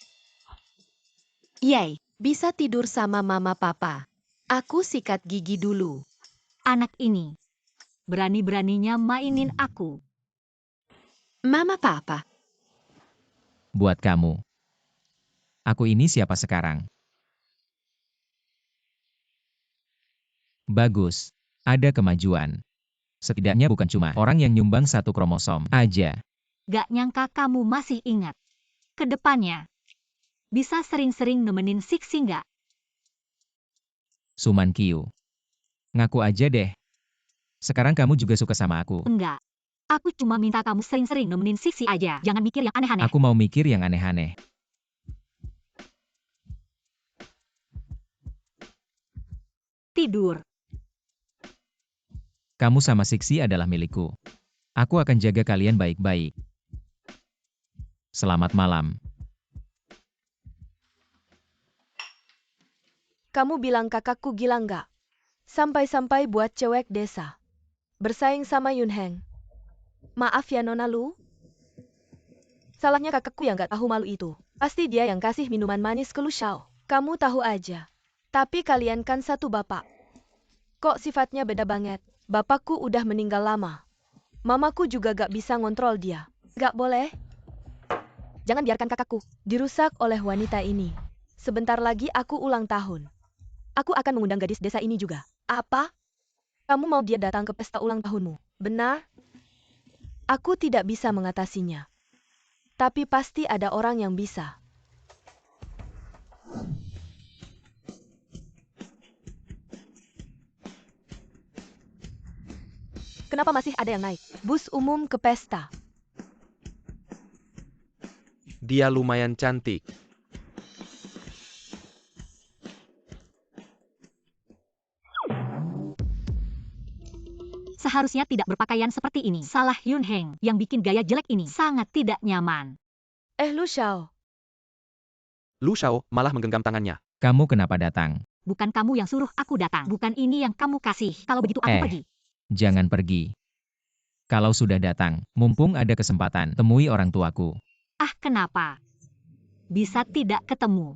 Yeay, Bisa tidur sama mama papa. Aku sikat gigi dulu. Anak ini. Berani-beraninya mainin aku. Mama Papa. Buat kamu. Aku ini siapa sekarang? Bagus. Ada kemajuan. Setidaknya bukan cuma orang yang nyumbang satu kromosom aja. Gak nyangka kamu masih ingat. Kedepannya. Bisa sering-sering nemenin Siksi nggak? Suman Kyu. Ngaku aja deh. Sekarang kamu juga suka sama aku. Enggak. Aku cuma minta kamu sering-sering nemenin Siksi aja. Jangan mikir yang aneh-aneh. Aku mau mikir yang aneh-aneh. Tidur. Kamu sama Siksi adalah milikku. Aku akan jaga kalian baik-baik. Selamat malam. Kamu bilang kakakku gila nggak? Sampai-sampai buat cewek desa. Bersaing sama Yun Heng. Maaf ya Nona Lu. Salahnya kakakku yang nggak tahu malu itu. Pasti dia yang kasih minuman manis ke Lu Xiao. Kamu tahu aja. Tapi kalian kan satu bapak. Kok sifatnya beda banget? Bapakku udah meninggal lama. Mamaku juga gak bisa ngontrol dia. Gak boleh. Jangan biarkan kakakku dirusak oleh wanita ini. Sebentar lagi aku ulang tahun. Aku akan mengundang gadis desa ini juga. Apa? Kamu mau dia datang ke pesta ulang tahunmu? Benar? Aku tidak bisa mengatasinya. Tapi pasti ada orang yang bisa. Kenapa masih ada yang naik bus umum ke pesta? Dia lumayan cantik. Seharusnya tidak berpakaian seperti ini. Salah Yun Heng yang bikin gaya jelek ini sangat tidak nyaman. Lu Xiao. Lu Xiao malah menggenggam tangannya. Kamu kenapa datang? Bukan kamu yang suruh aku datang. Bukan ini yang kamu kasih. Kalau begitu aku pergi. Jangan pergi. Kalau sudah datang, mumpung ada kesempatan, temui orang tuaku. Ah, kenapa? Bisa tidak ketemu.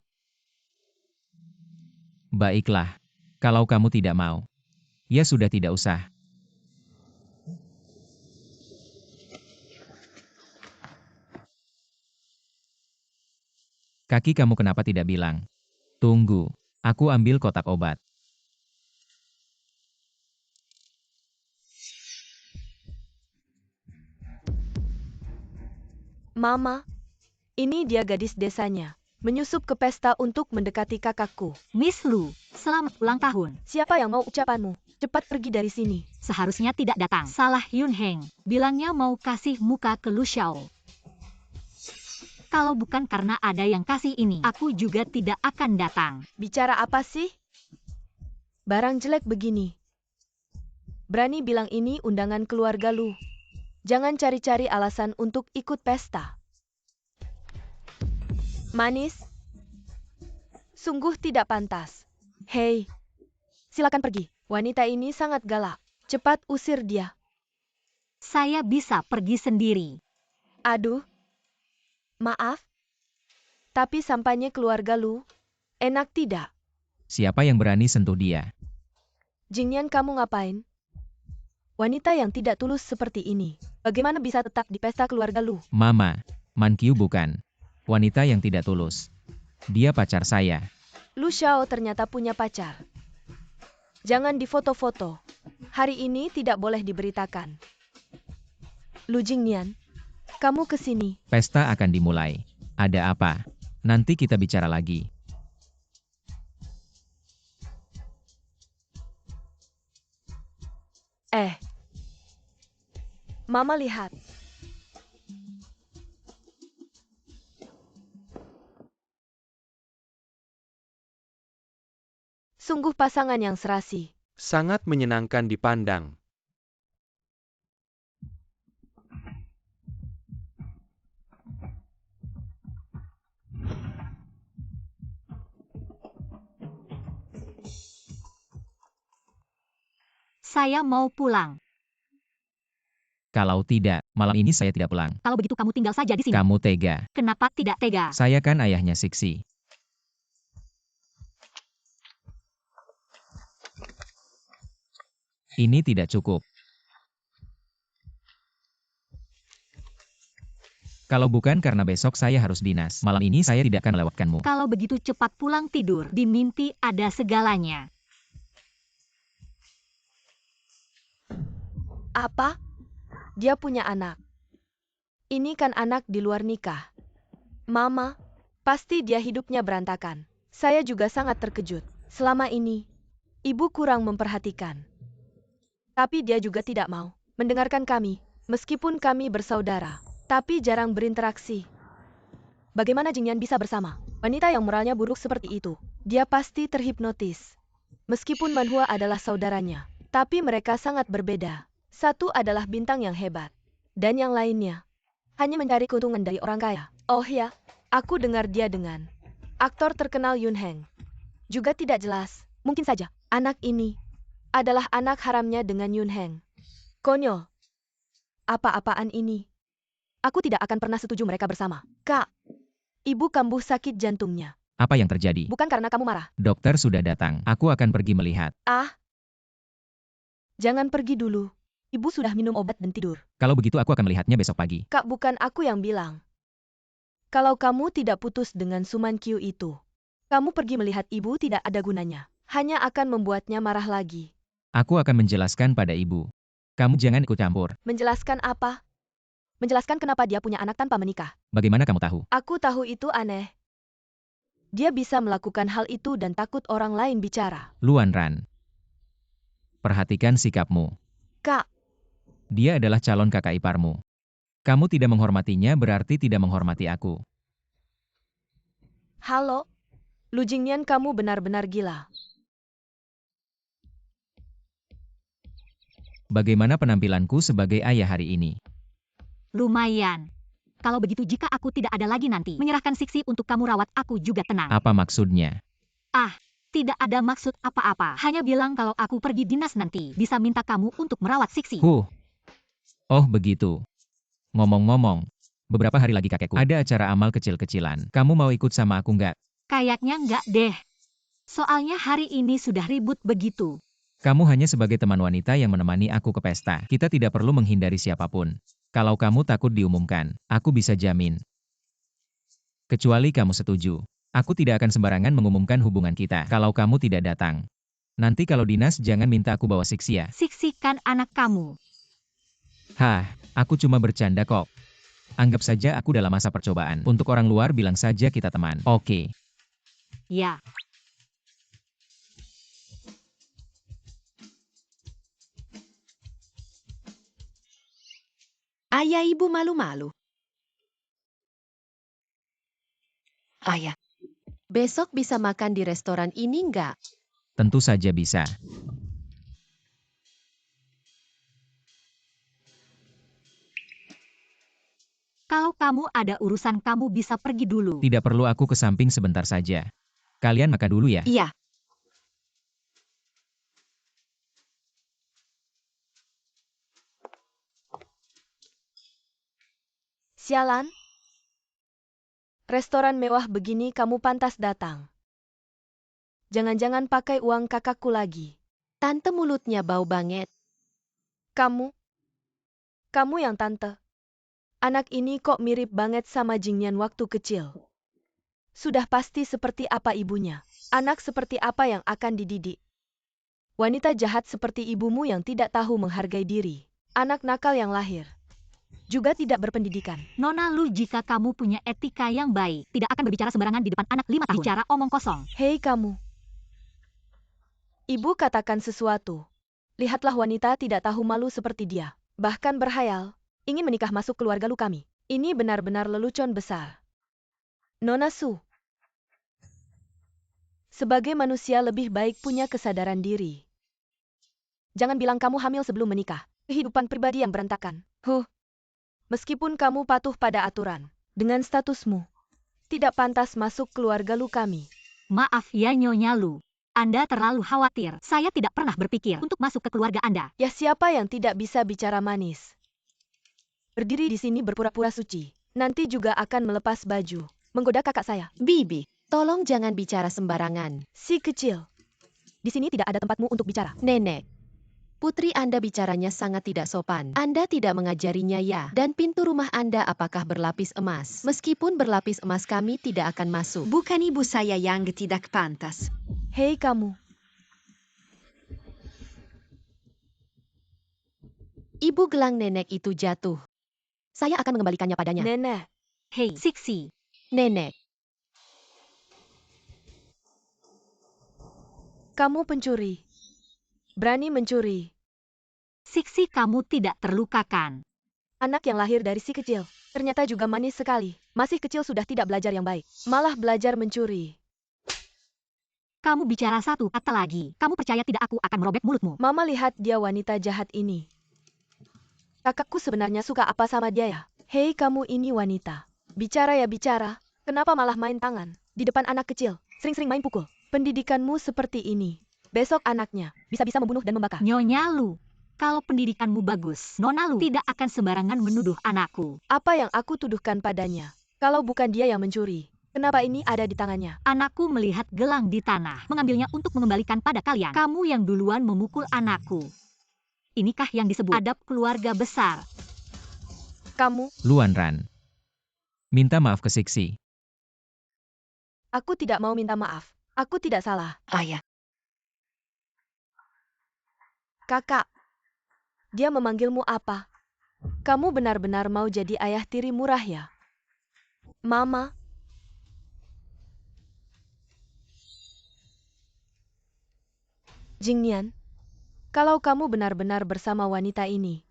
Baiklah. Kalau kamu tidak mau. Ya sudah tidak usah. Kaki kamu kenapa tidak bilang? Tunggu, aku ambil kotak obat. Mama, ini dia gadis desanya. Menyusup ke pesta untuk mendekati kakakku. Miss Lu, selamat ulang tahun. Siapa yang mau ucapanmu? Cepat pergi dari sini. Seharusnya tidak datang. Salah Yun Heng. Bilangnya mau kasih muka ke Lu Xiao. Kalau bukan karena ada yang kasih ini, aku juga tidak akan datang. Bicara apa sih? Barang jelek begini. Berani bilang ini undangan keluarga lu. Jangan cari-cari alasan untuk ikut pesta. Manis. Sungguh tidak pantas. Hei, silakan pergi. Wanita ini sangat galak. Cepat usir dia. Saya bisa pergi sendiri. Aduh. Maaf. Tapi sampainya keluarga lu, enak tidak? Siapa yang berani sentuh dia? Jingnian kamu ngapain? Wanita yang tidak tulus seperti ini, bagaimana bisa tetap di pesta keluarga lu? Mama, Man Kyu bukan. Wanita yang tidak tulus. Dia pacar saya. Lu Xiao ternyata punya pacar. Jangan difoto-foto. Hari ini tidak boleh diberitakan. Lu Jingnian, kamu kesini. Pesta akan dimulai. Ada apa? Nanti kita bicara lagi. Mama lihat. Sungguh pasangan yang serasi. Sangat menyenangkan dipandang. Saya mau pulang. Kalau tidak, malam ini saya tidak pulang. Kalau begitu kamu tinggal saja di sini. Kamu tega. Kenapa tidak tega? Saya kan ayahnya Sixi. Ini tidak cukup. Kalau bukan karena besok saya harus dinas, malam ini saya tidak akan melewatkanmu. Kalau begitu cepat pulang tidur. Di mimpi ada segalanya. Apa? Dia punya anak. Ini kan anak di luar nikah. Mama, pasti dia hidupnya berantakan. Saya juga sangat terkejut. Selama ini, ibu kurang memperhatikan. Tapi dia juga tidak mau mendengarkan kami, meskipun kami bersaudara, tapi jarang berinteraksi. Bagaimana Jingyan bisa bersama wanita yang moralnya buruk seperti itu? Dia pasti terhipnotis. Meskipun Manhua adalah saudaranya, tapi mereka sangat berbeda. Satu adalah bintang yang hebat, dan yang lainnya hanya mencari keuntungan dari orang kaya. Oh ya, aku dengar dia dengan aktor terkenal Yun Heng. Juga tidak jelas, mungkin saja anak ini adalah anak haramnya dengan Yun Heng. Konyol. Apa-apaan ini? Aku tidak akan pernah setuju mereka bersama. Kak, ibu kambuh sakit jantungnya. Apa yang terjadi? Bukan karena kamu marah. Dokter sudah datang. Aku akan pergi melihat. Jangan pergi dulu. Ibu sudah minum obat dan tidur. Kalau begitu aku akan melihatnya besok pagi. Kak, bukan aku yang bilang. Kalau kamu tidak putus dengan Suman Kyu itu, kamu pergi melihat ibu tidak ada gunanya. Hanya akan membuatnya marah lagi. Aku akan menjelaskan pada ibu. Kamu jangan ikut campur. Menjelaskan apa? Menjelaskan kenapa dia punya anak tanpa menikah. Bagaimana kamu tahu? Aku tahu itu aneh. Dia bisa melakukan hal itu dan takut orang lain bicara. Luan Ran. Perhatikan sikapmu. Kak, Dia adalah calon kakak iparmu. Kamu tidak menghormatinya berarti tidak menghormati aku. halo? Lu Jingyan, kamu benar-benar gila. Bagaimana penampilanku sebagai ayah hari ini? Lumayan. Kalau begitu jika aku tidak ada lagi nanti, menyerahkan Sixi untuk kamu rawat, aku juga tenang. Apa maksudnya? Tidak ada maksud apa-apa. Hanya bilang kalau aku pergi dinas nanti, bisa minta kamu untuk merawat Sixi. Oh begitu. Ngomong-ngomong, beberapa hari lagi kakekku ada acara amal kecil-kecilan. Kamu mau ikut sama aku nggak? Kayaknya enggak deh. Soalnya hari ini sudah ribut begitu. Kamu hanya sebagai teman wanita yang menemani aku ke pesta. Kita tidak perlu menghindari siapapun. Kalau kamu takut diumumkan, aku bisa jamin. Kecuali kamu setuju. Aku tidak akan sembarangan mengumumkan hubungan kita kalau kamu tidak datang. Nanti kalau dinas jangan minta aku bawa Sixi ya. Sixi kan anak kamu. Aku cuma bercanda kok. Anggap saja aku dalam masa percobaan. Untuk orang luar bilang saja kita teman. Oke. Ya. Ayah ibu malu-malu. Ayah, Besok bisa makan di restoran ini nggak? Tentu saja bisa. Kalau kamu ada urusan kamu bisa pergi dulu. Tidak perlu aku ke samping sebentar saja. Kalian makan dulu ya. iya. Sialan. Restoran mewah begini kamu pantas datang. Jangan-jangan pakai uang kakakku lagi. Tante mulutnya bau banget. Kamu yang tante. Anak ini kok mirip banget sama Jingyan waktu kecil. Sudah pasti seperti apa ibunya. Anak seperti apa yang akan dididik. Wanita jahat seperti ibumu yang tidak tahu menghargai diri. Anak nakal yang lahir. Juga tidak berpendidikan. Nona Lu, jika kamu punya etika yang baik, tidak akan berbicara sembarangan di depan anak 5 tahun. Bicara omong kosong. Hei kamu. Ibu katakan sesuatu. Lihatlah wanita tidak tahu malu seperti dia. Bahkan berhayal. Ingin menikah masuk keluarga lu kami. Ini benar-benar lelucon besar. Nona Su. Sebagai manusia lebih baik punya kesadaran diri. Jangan bilang kamu hamil sebelum menikah. Kehidupan pribadi yang berantakan. Meskipun kamu patuh pada aturan, dengan statusmu, tidak pantas masuk keluarga lu kami. Maaf ya Nyonya Lu. Anda terlalu khawatir. Saya tidak pernah berpikir untuk masuk ke keluarga Anda. Ya siapa yang tidak bisa bicara manis? Berdiri di sini berpura-pura suci. Nanti juga akan melepas baju. Menggoda kakak saya. Bibi, tolong jangan bicara sembarangan. Si kecil. Di sini tidak ada tempatmu untuk bicara. Nenek, putri Anda bicaranya sangat tidak sopan. Anda tidak mengajarinya ya. Dan pintu rumah Anda apakah berlapis emas? Meskipun berlapis emas kami tidak akan masuk. Bukan ibu saya yang tidak pantas. Hei kamu. Ibu gelang nenek itu jatuh. Saya akan mengembalikannya padanya. Nenek. Hei, Sixi. Nenek, Kamu pencuri. Berani mencuri. Sixi, kamu tidak terlukakan. Anak yang lahir dari si kecil. Ternyata juga manis sekali. Masih kecil sudah tidak belajar yang baik. Malah belajar mencuri. Kamu bicara satu kata lagi. Kamu percaya tidak aku akan merobek mulutmu? Mama lihat dia wanita jahat ini. Kakakku sebenarnya suka apa sama dia ya? Hei kamu ini wanita. Bicara ya bicara. Kenapa malah main tangan? Di depan anak kecil. Sering-sering main pukul. Pendidikanmu seperti ini. Besok anaknya bisa-bisa membunuh dan membakar. Nyonya Lu, kalau pendidikanmu bagus, Nona Lu tidak akan sembarangan menuduh anakku. Apa yang aku tuduhkan padanya? Kalau bukan dia yang mencuri, kenapa ini ada di tangannya? Anakku melihat gelang di tanah, mengambilnya untuk mengembalikan pada kalian. Kamu yang duluan memukul anakku. Inikah yang disebut adab keluarga besar? Kamu, Luan Ran. Minta maaf ke Sixi. aku tidak mau minta maaf. Aku tidak salah. Ayah, Kakak, dia memanggilmu apa? Kamu benar-benar mau jadi ayah tiri murah ya? Mama, Jingnian, kalau kamu benar-benar bersama wanita ini,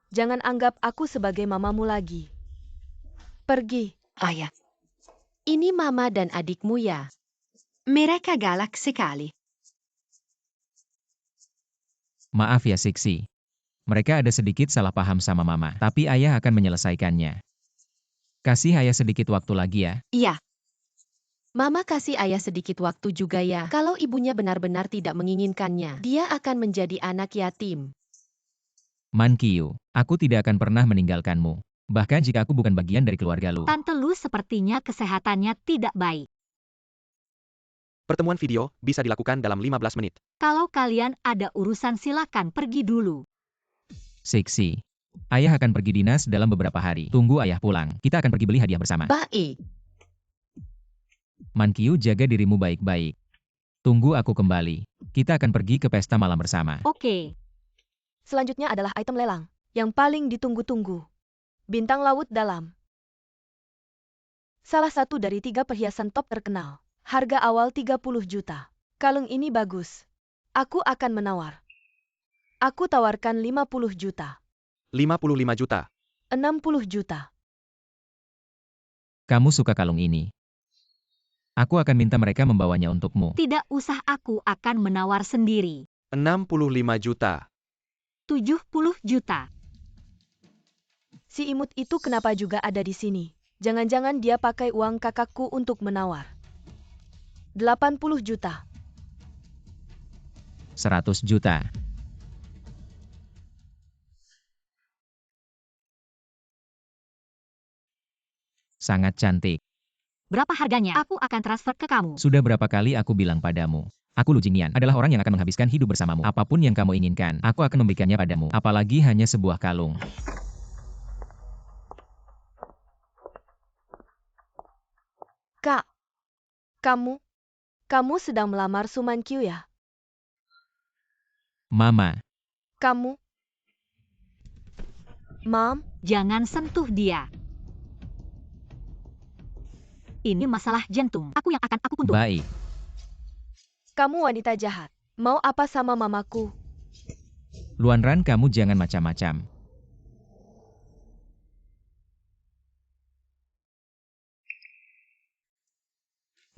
jangan anggap aku sebagai mamamu lagi. Pergi. ayah. ini mama dan adikmu ya. Mereka galak sekali. Maaf ya Sixi. Mereka ada sedikit salah paham sama mama, tapi ayah akan menyelesaikannya. Kasih ayah sedikit waktu lagi ya. Iya, Mama kasih ayah sedikit waktu juga ya. Kalau ibunya benar-benar tidak menginginkannya, dia akan menjadi anak yatim. Man Kiyu, aku tidak akan pernah meninggalkanmu. Bahkan jika aku bukan bagian dari keluarga Lu. Tante Lu sepertinya kesehatannya tidak baik. Pertemuan video bisa dilakukan dalam 15 menit. Kalau kalian ada urusan silakan pergi dulu. Sixi. Ayah akan pergi dinas dalam beberapa hari. Tunggu ayah pulang. Kita akan pergi beli hadiah bersama. Baik. Man Kiyu, jaga dirimu baik-baik. Tunggu aku kembali. Kita akan pergi ke pesta malam bersama. Oke. Selanjutnya adalah item lelang, yang paling ditunggu-tunggu. Bintang laut dalam. Salah satu dari 3 perhiasan top terkenal. Harga awal 30 juta. Kalung ini bagus. Aku akan menawar. Aku tawarkan 50 juta. 55 juta. 60 juta. Kamu suka kalung ini? Aku akan minta mereka membawanya untukmu. Tidak usah, aku akan menawar sendiri. 65 juta. 70 juta. Si imut itu kenapa juga ada di sini? Jangan-jangan dia pakai uang kakakku untuk menawar. 80 juta. 100 juta. Sangat cantik. Berapa harganya? Aku akan transfer ke kamu. Sudah berapa kali aku bilang padamu? Aku Lu Jingnian adalah orang yang akan menghabiskan hidup bersamamu. Apapun yang kamu inginkan, aku akan memberikannya padamu. Apalagi hanya sebuah kalung. Kak, kamu sedang melamar Suman Kyu ya? Mama, Kamu? Mom, Jangan sentuh dia. Ini masalah jantung. Aku yang akan aku kuntung. baik. kamu wanita jahat. Mau apa sama mamaku? Luan Ran, kamu jangan macam-macam.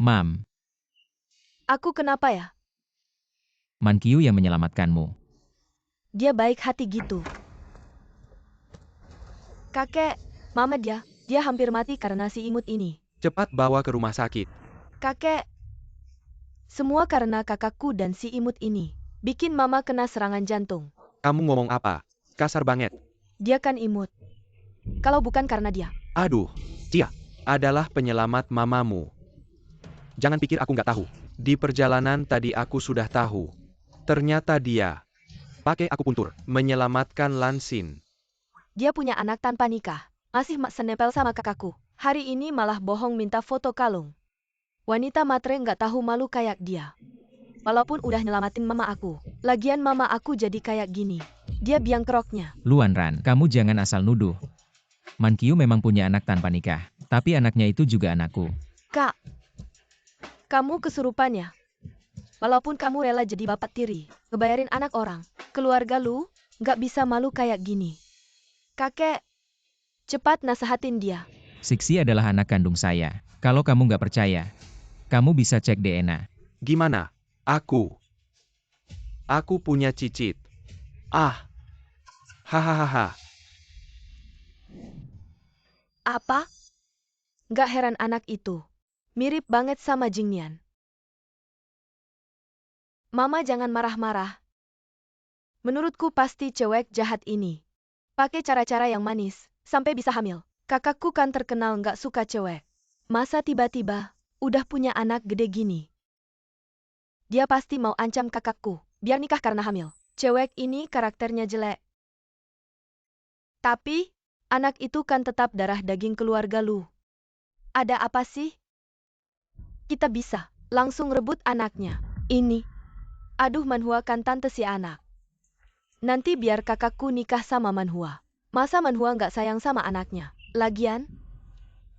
Mam, Aku kenapa ya? Man Kiyu yang menyelamatkanmu. Dia baik hati gitu. Kakek, mama dia hampir mati karena si imut ini. Cepat bawa ke rumah sakit. Kakek, semua karena kakakku dan si imut ini. Bikin mama kena serangan jantung. Kamu ngomong apa? Kasar banget. Dia kan imut. Kalau bukan karena dia. Aduh, Cia, adalah penyelamat mamamu. Jangan pikir aku nggak tahu. Di perjalanan tadi aku sudah tahu. Ternyata dia pakai akupuntur, menyelamatkan Lansin. Dia punya anak tanpa nikah. Masih senepel sama kakakku. Hari ini malah bohong minta foto kalung. Wanita matre nggak tahu malu kayak dia. Walaupun udah nyelamatin mama aku. Lagian mama aku jadi kayak gini. Dia biang keroknya. Luan Ran, kamu jangan asal nuduh. Mankyu memang punya anak tanpa nikah, tapi anaknya itu juga anakku. Kak, kamu kesurupan ya? Walaupun kamu rela jadi bapak tiri, ngebayarin anak orang, keluarga lu, nggak bisa malu kayak gini. Kakek, cepat nasehatin dia. Siksi adalah anak kandung saya. Kalau kamu nggak percaya, kamu bisa cek DNA. Gimana? Aku punya cicit. Ah. Hahaha. Apa? Nggak heran anak itu. Mirip banget sama Jingnian. Mama jangan marah-marah. Menurutku pasti cewek jahat ini. Pakai cara-cara yang manis, sampai bisa hamil. Kakakku kan terkenal nggak suka cewek. Masa tiba-tiba, udah punya anak gede gini. Dia pasti mau ancam kakakku, biar nikah karena hamil. Cewek ini karakternya jelek. Tapi, anak itu kan tetap darah daging keluarga lu. Ada apa sih? Kita bisa langsung rebut anaknya. Ini. Aduh Manhua kan tante si anak. Nanti biar kakakku nikah sama Manhua. Masa Manhua nggak sayang sama anaknya? Lagian,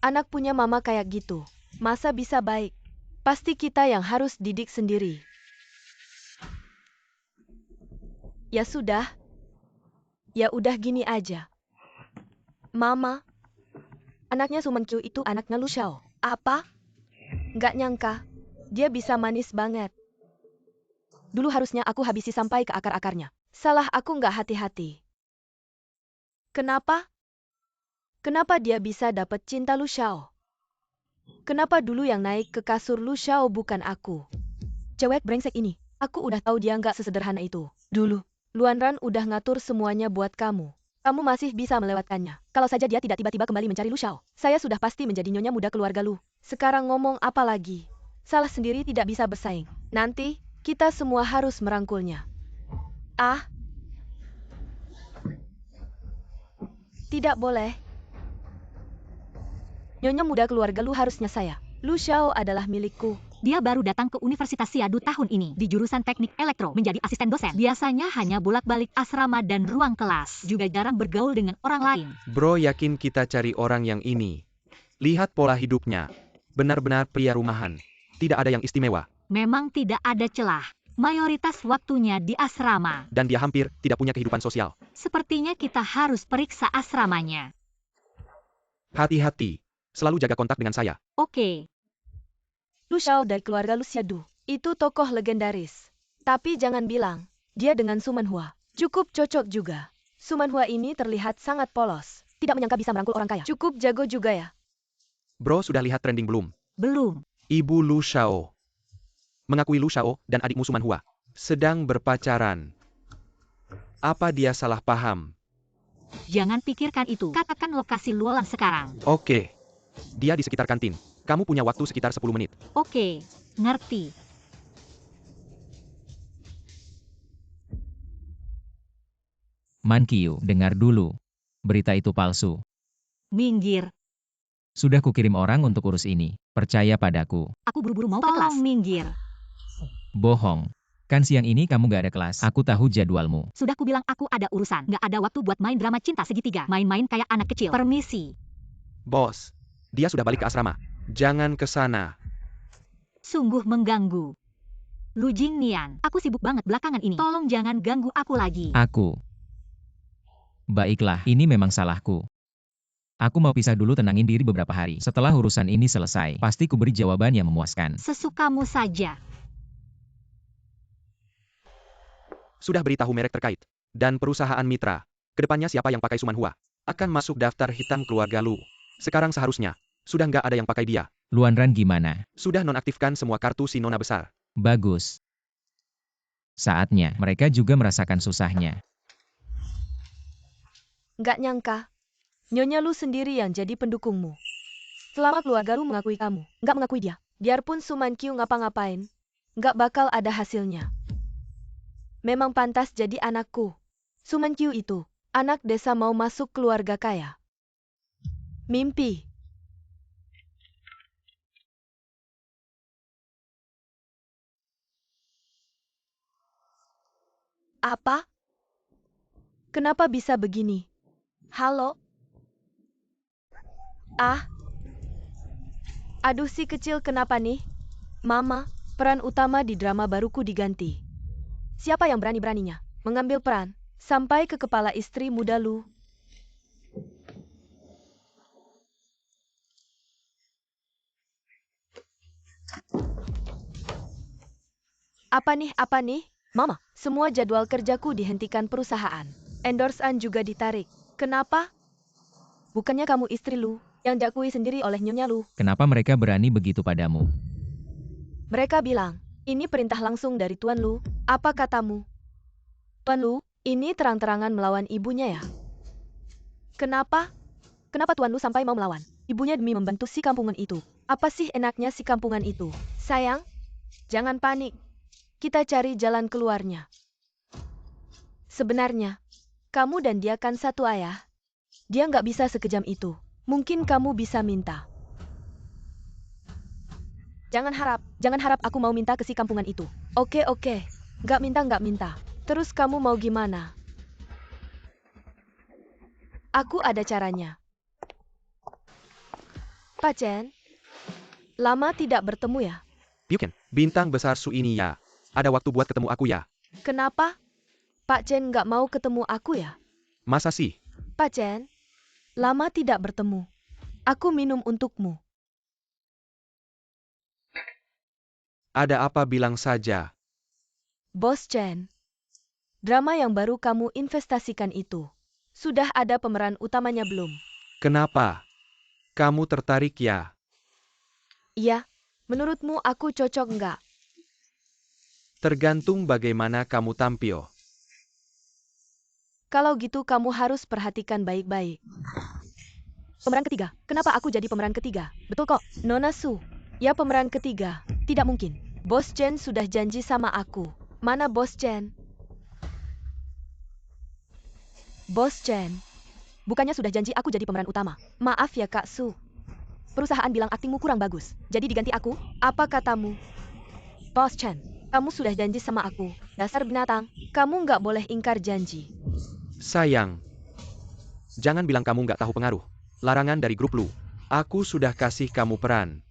anak punya mama kayak gitu. Masa bisa baik? Pasti kita yang harus didik sendiri. Ya sudah. Ya udah gini aja. Mama, anaknya Sumankyu itu anaknya Lu Xiao. Apa? Nggak nyangka, dia bisa manis banget. Dulu harusnya aku habisi sampai ke akar-akarnya. Salah aku nggak hati-hati. Kenapa? Kenapa dia bisa dapat cinta Lu Xiao? Kenapa dulu yang naik ke kasur Lu Xiao bukan aku? Cewek brengsek ini, aku udah tahu dia nggak sesederhana itu. Dulu, Luan Ran udah ngatur semuanya buat kamu. Kamu masih bisa melewatkannya. Kalau saja dia tidak tiba-tiba kembali mencari Lu Xiao, saya sudah pasti menjadi nyonya muda keluarga Lu. Sekarang ngomong apa lagi? Salah sendiri tidak bisa bersaing. Nanti, kita semua harus merangkulnya. Ah? Tidak boleh. Nyonya muda keluarga Lu harusnya saya. Lu Xiao adalah milikku. Dia baru datang ke Universitas Siadu tahun ini di jurusan teknik elektro menjadi asisten dosen. Biasanya hanya bolak-balik asrama dan ruang kelas. Juga jarang bergaul dengan orang lain. Bro yakin kita cari orang yang ini. Lihat pola hidupnya. Benar-benar pria rumahan. Tidak ada yang istimewa. Memang tidak ada celah. Mayoritas waktunya di asrama. Dan dia hampir tidak punya kehidupan sosial. Sepertinya kita harus periksa asramanya. Hati-hati. Selalu jaga kontak dengan saya. Oke. Lu Xiao dari keluarga Lu Xiadu. Itu tokoh legendaris. Tapi jangan bilang, dia dengan Su Manhua. Cukup cocok juga. Su Manhua ini terlihat sangat polos. Tidak menyangka bisa merangkul orang kaya. Cukup jago juga ya. Bro sudah lihat trending belum? Belum. Ibu Lu Xiao mengakui Lu Xiao dan adikmu Su Manhua sedang berpacaran. Apa dia salah paham? Jangan pikirkan itu. Katakan lokasi Luolan sekarang. Oke. Dia di sekitar kantin. Kamu punya waktu sekitar 10 menit. Oke, ngerti. Mankyu, dengar dulu. Berita itu palsu. Minggir. Sudah kukirim orang untuk urus ini. Percaya padaku. Aku buru-buru mau ke kelas. Minggir. Bohong. Kan siang ini kamu gak ada kelas. Aku tahu jadwalmu. Sudah kubilang aku ada urusan. Gak ada waktu buat main drama cinta segitiga. Main-main kayak anak kecil. Permisi. Bos, dia sudah balik ke asrama. Jangan ke sana. Sungguh mengganggu. Lu Jingnian, aku sibuk banget belakangan ini. Tolong jangan ganggu aku lagi. Aku. Baiklah, ini memang salahku. Aku mau pisah dulu, tenangin diri beberapa hari. Setelah urusan ini selesai, pasti ku beri jawaban yang memuaskan. Sesukamu saja. Sudah beritahu merek terkait. Dan perusahaan mitra. Kedepannya siapa yang pakai Su Manhua akan masuk daftar hitam keluarga Lu. Sekarang seharusnya sudah nggak ada yang pakai dia. Luan Ran gimana? Sudah nonaktifkan semua kartu si nona besar. Bagus. Saatnya mereka juga merasakan susahnya. Nggak nyangka. Nyonya Lu sendiri yang jadi pendukungmu. Selama keluarga Lu mengakui kamu, nggak mengakui dia. Biarpun Suman Qiu ngapa-ngapain, nggak bakal ada hasilnya. Memang pantas jadi anakku. Suman Qiu itu, anak desa mau masuk keluarga kaya. Mimpi. Apa? Kenapa bisa begini? Halo? Ah? Aduh si kecil kenapa nih? Mama, peran utama di drama baruku diganti. Siapa yang berani-beraninya mengambil peran sampai ke kepala istri muda Lu? Apa nih? Mama, semua jadwal kerjaku dihentikan perusahaan. Endorsean juga ditarik. Kenapa? Bukannya kamu istri Lu yang diakui sendiri oleh Nyonya Lu? Kenapa mereka berani begitu padamu? Mereka bilang, ini perintah langsung dari Tuan Lu. Apa katamu? Tuan Lu, ini terang-terangan melawan ibunya ya? Kenapa? Kenapa Tuan Lu sampai mau melawan ibunya demi membantu si kampungan itu? Apa sih enaknya si kampungan itu? Sayang, jangan panik. Kita cari jalan keluarnya. Sebenarnya, kamu dan dia kan satu ayah. Dia nggak bisa sekejam itu. Mungkin kamu bisa minta. Jangan harap aku mau minta ke si kampungan itu. Oke. Nggak minta. Terus kamu mau gimana? Aku ada caranya. Pak Chen, lama tidak bertemu ya? Pyuken, bintang besar Su ini ya. Ada waktu buat ketemu aku ya. Kenapa? Pak Chen nggak mau ketemu aku ya? Masa sih? Pak Chen, lama tidak bertemu. Aku minum untukmu. Ada apa bilang saja. Bos Chen, drama yang baru kamu investasikan itu, sudah ada pemeran utamanya belum? Kenapa? Kamu tertarik ya? Iya, menurutmu aku cocok nggak? Tergantung bagaimana kamu tampil. Kalau gitu kamu harus perhatikan baik-baik. Pemeran ketiga, kenapa aku jadi pemeran ketiga? Betul kok, Nona Su. Ya pemeran ketiga, tidak mungkin. Bos Chen sudah janji sama aku. Mana Bos Chen? Bos Chen, bukannya sudah janji aku jadi pemeran utama? Maaf ya Kak Su. Perusahaan bilang aktingmu kurang bagus, jadi diganti aku. Apa katamu? Bos Chen, kamu sudah janji sama aku. Dasar binatang, kamu nggak boleh ingkar janji. Sayang. Jangan bilang kamu nggak tahu pengaruh. Larangan dari grup Lu. Aku sudah kasih kamu peran.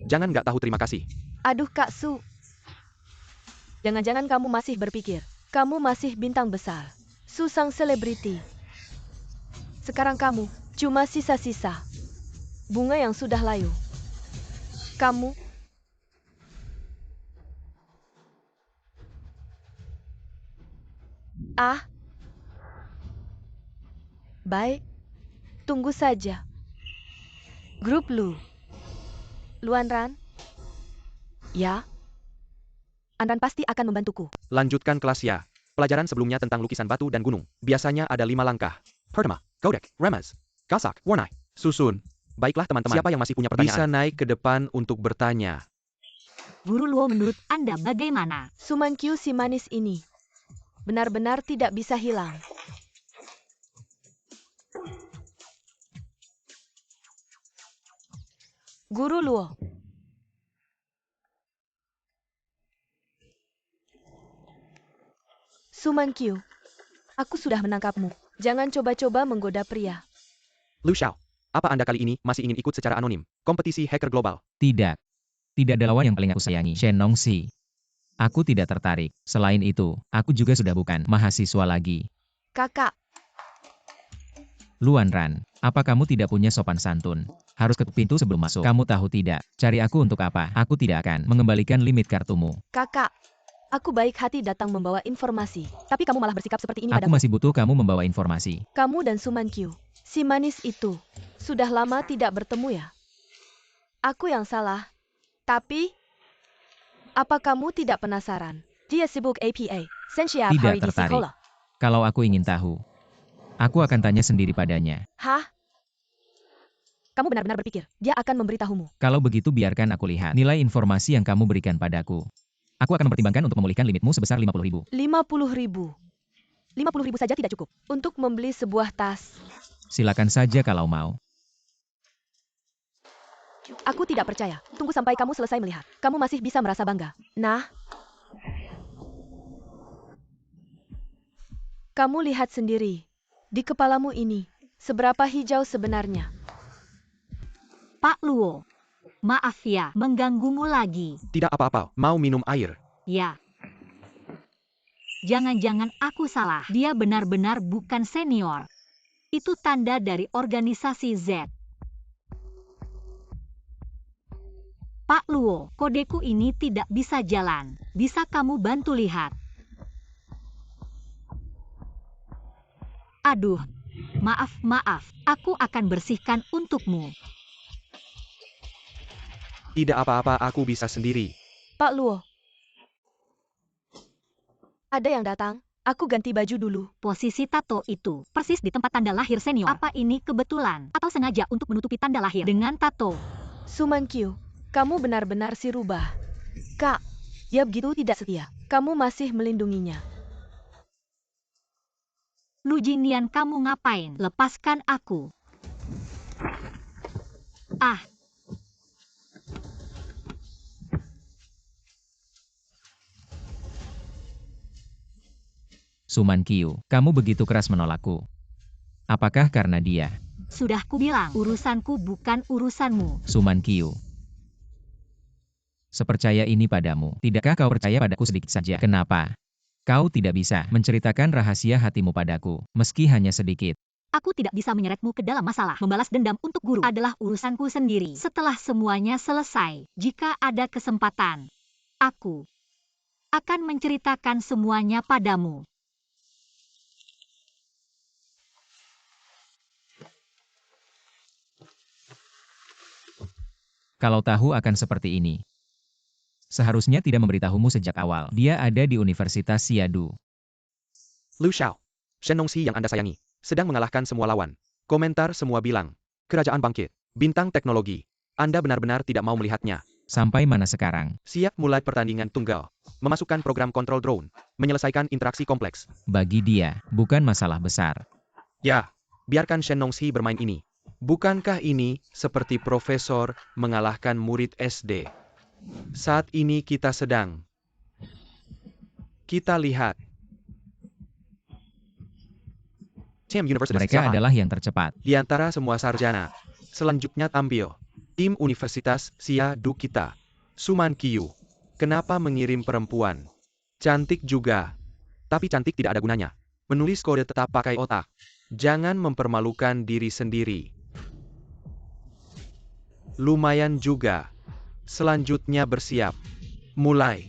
Jangan nggak tahu terima kasih. Aduh Kak Su. Jangan-jangan kamu masih berpikir, kamu masih bintang besar. Su sang selebriti. Sekarang kamu cuma sisa-sisa bunga yang sudah layu. Kamu baik. Tunggu saja. Grup Lu. Luan Ran? Ya. Anran pasti akan membantuku. Lanjutkan kelas ya. Pelajaran sebelumnya tentang lukisan batu dan gunung. Biasanya ada 5 langkah. Pertama, Godek, Ramaz, Gasak, Warnai, Susun. Baiklah teman-teman. Siapa yang masih punya pertanyaan? Bisa naik ke depan untuk bertanya. Guru Luo, menurut Anda bagaimana? Suman Qiu si manis ini benar-benar tidak bisa hilang. Guru Luo. Suman Qiu, aku sudah menangkapmu. Jangan coba-coba menggoda pria. Lu Xiao, apa Anda kali ini masih ingin ikut secara anonim? Kompetisi hacker global. Tidak. Tidak ada lawan yang paling aku sayangi, Shen Nongxi. Aku tidak tertarik. Selain itu, aku juga sudah bukan mahasiswa lagi. Kakak, Luan Ran, apa kamu tidak punya sopan santun? Harus ketuk pintu sebelum masuk. Kamu tahu tidak? Cari aku untuk apa? Aku tidak akan mengembalikan limit kartumu. kakak. Aku baik hati datang membawa informasi. Tapi kamu malah bersikap seperti ini Aku padaku. masih butuh kamu membawa informasi. Kamu dan Suman Qiu, si manis itu, sudah lama tidak bertemu ya? Aku yang salah. Tapi, apa kamu tidak penasaran? Dia sibuk APA, Sensiap Tidak hari di tertarik. sekolah. Kalau aku ingin tahu, aku akan tanya sendiri padanya. Hah? Kamu benar-benar berpikir, dia akan memberitahumu. Kalau begitu biarkan aku lihat nilai informasi yang kamu berikan padaku. Aku akan mempertimbangkan untuk memulihkan limitmu sebesar 50.000. 50.000. 50.000 saja tidak cukup untuk membeli sebuah tas. Silakan saja kalau mau. Aku tidak percaya. Tunggu sampai kamu selesai melihat. Kamu masih bisa merasa bangga. Nah, kamu lihat sendiri. Di kepalamu ini, seberapa hijau sebenarnya. Pak Luo, maaf ya, mengganggumu lagi. Tidak apa-apa, mau minum air. Ya. Jangan-jangan aku salah. Dia benar-benar bukan senior. Itu tanda dari organisasi Z. Pak Luo, kodeku ini tidak bisa jalan. Bisa kamu bantu lihat? Aduh, maaf. Aku akan bersihkan untukmu. Tidak apa-apa, aku bisa sendiri. Pak Luo. Ada yang datang. Aku ganti baju dulu. Posisi tato itu persis di tempat tanda lahir senior. Apa ini kebetulan atau sengaja untuk menutupi tanda lahir dengan tato? Sumankyu, kamu benar-benar si rubah. Kak, dia begitu tidak setia. Kamu masih melindunginya. Lu Jinian, kamu ngapain? Lepaskan aku. Ah. Sumankyu, kamu begitu keras menolakku. Apakah karena dia? Sudah kubilang, urusanku bukan urusanmu. Sumankyu. Sepercaya ini padamu. Tidakkah kau percaya padaku sedikit saja? Kenapa? Kau tidak bisa menceritakan rahasia hatimu padaku, meski hanya sedikit. Aku tidak bisa menyeretmu ke dalam masalah. Membalas dendam untuk guru adalah urusanku sendiri. Setelah semuanya selesai, jika ada kesempatan, aku akan menceritakan semuanya padamu. Kalau tahu akan seperti ini, seharusnya tidak memberitahumu sejak awal. Dia ada di Universitas Siadu. Lu Xiao, Shen Nongxi yang Anda sayangi, sedang mengalahkan semua lawan. Komentar semua bilang, kerajaan bangkit, bintang teknologi. Anda benar-benar tidak mau melihatnya. Sampai mana sekarang? Siap mulai pertandingan tunggal. Memasukkan program kontrol drone. Menyelesaikan interaksi kompleks. Bagi dia, bukan masalah besar. Ya, biarkan Shen Nongxi bermain ini. Bukankah ini seperti profesor mengalahkan murid SD? Saat ini kita sedang. Kita lihat. Tim Universitas Mereka Xiahan. adalah yang tercepat. Di antara semua sarjana. Selanjutnya tampil. Tim Universitas Siadu kita. Sumankyu. Kenapa mengirim perempuan? Cantik juga. Tapi cantik tidak ada gunanya. Menulis kode tetap pakai otak. Jangan mempermalukan diri sendiri. Lumayan juga. Selanjutnya bersiap. Mulai.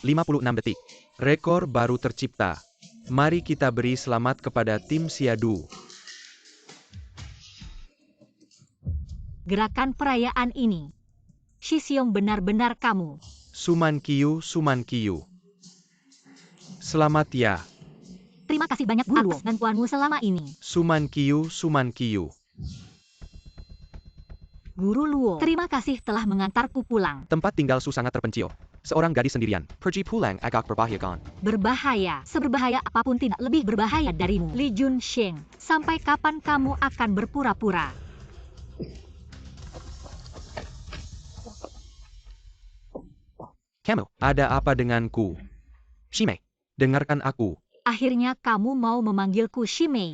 ...56 detik. Rekor baru tercipta. Mari kita beri selamat kepada tim Siadu. Gerakan perayaan ini. Shixiong, benar-benar kamu. Sumankyu. Selamat ya. Terima kasih banyak guru atas bantuanmu selama ini. Sumankyu. Guru Luo, terima kasih telah mengantarku pulang. Tempat tinggal Su sangat terpencil. Seorang gadis sendirian. Pergi pulang agak berbahaya. Berbahaya, seberbahaya apapun tidak lebih berbahaya darimu. Li Junsheng, sampai kapan kamu akan berpura-pura? Kamu, ada apa denganku? Shimei, dengarkan aku. Akhirnya kamu mau memanggilku Shimei.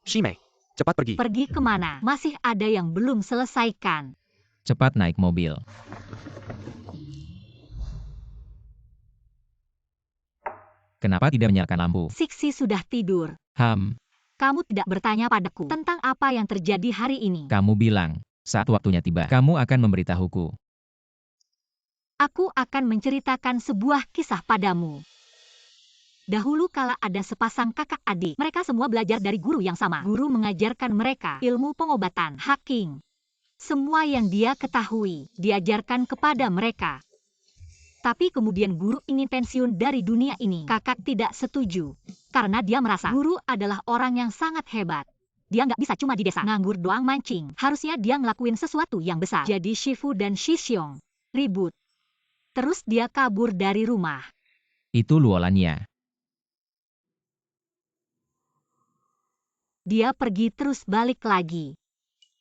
Shimei, cepat pergi. Pergi kemana? Masih ada yang belum selesaikan. Cepat naik mobil. Kenapa tidak menyalakan lampu? Siksi sudah tidur. Kamu tidak bertanya padaku tentang apa yang terjadi hari ini. Kamu bilang, saat waktunya tiba, kamu akan memberitahuku. Aku akan menceritakan sebuah kisah padamu. Dahulu kala ada sepasang kakak adik. Mereka semua belajar dari guru yang sama. Guru mengajarkan mereka ilmu pengobatan, hacking. Semua yang dia ketahui, diajarkan kepada mereka. Tapi kemudian guru ingin pensiun dari dunia ini. Kakak tidak setuju. Karena dia merasa guru adalah orang yang sangat hebat. Dia nggak bisa cuma di desa nganggur doang mancing. Harusnya dia ngelakuin sesuatu yang besar. Jadi Shifu dan Shixiong ribut. Terus dia kabur dari rumah. Itu Luolania. Dia pergi terus balik lagi.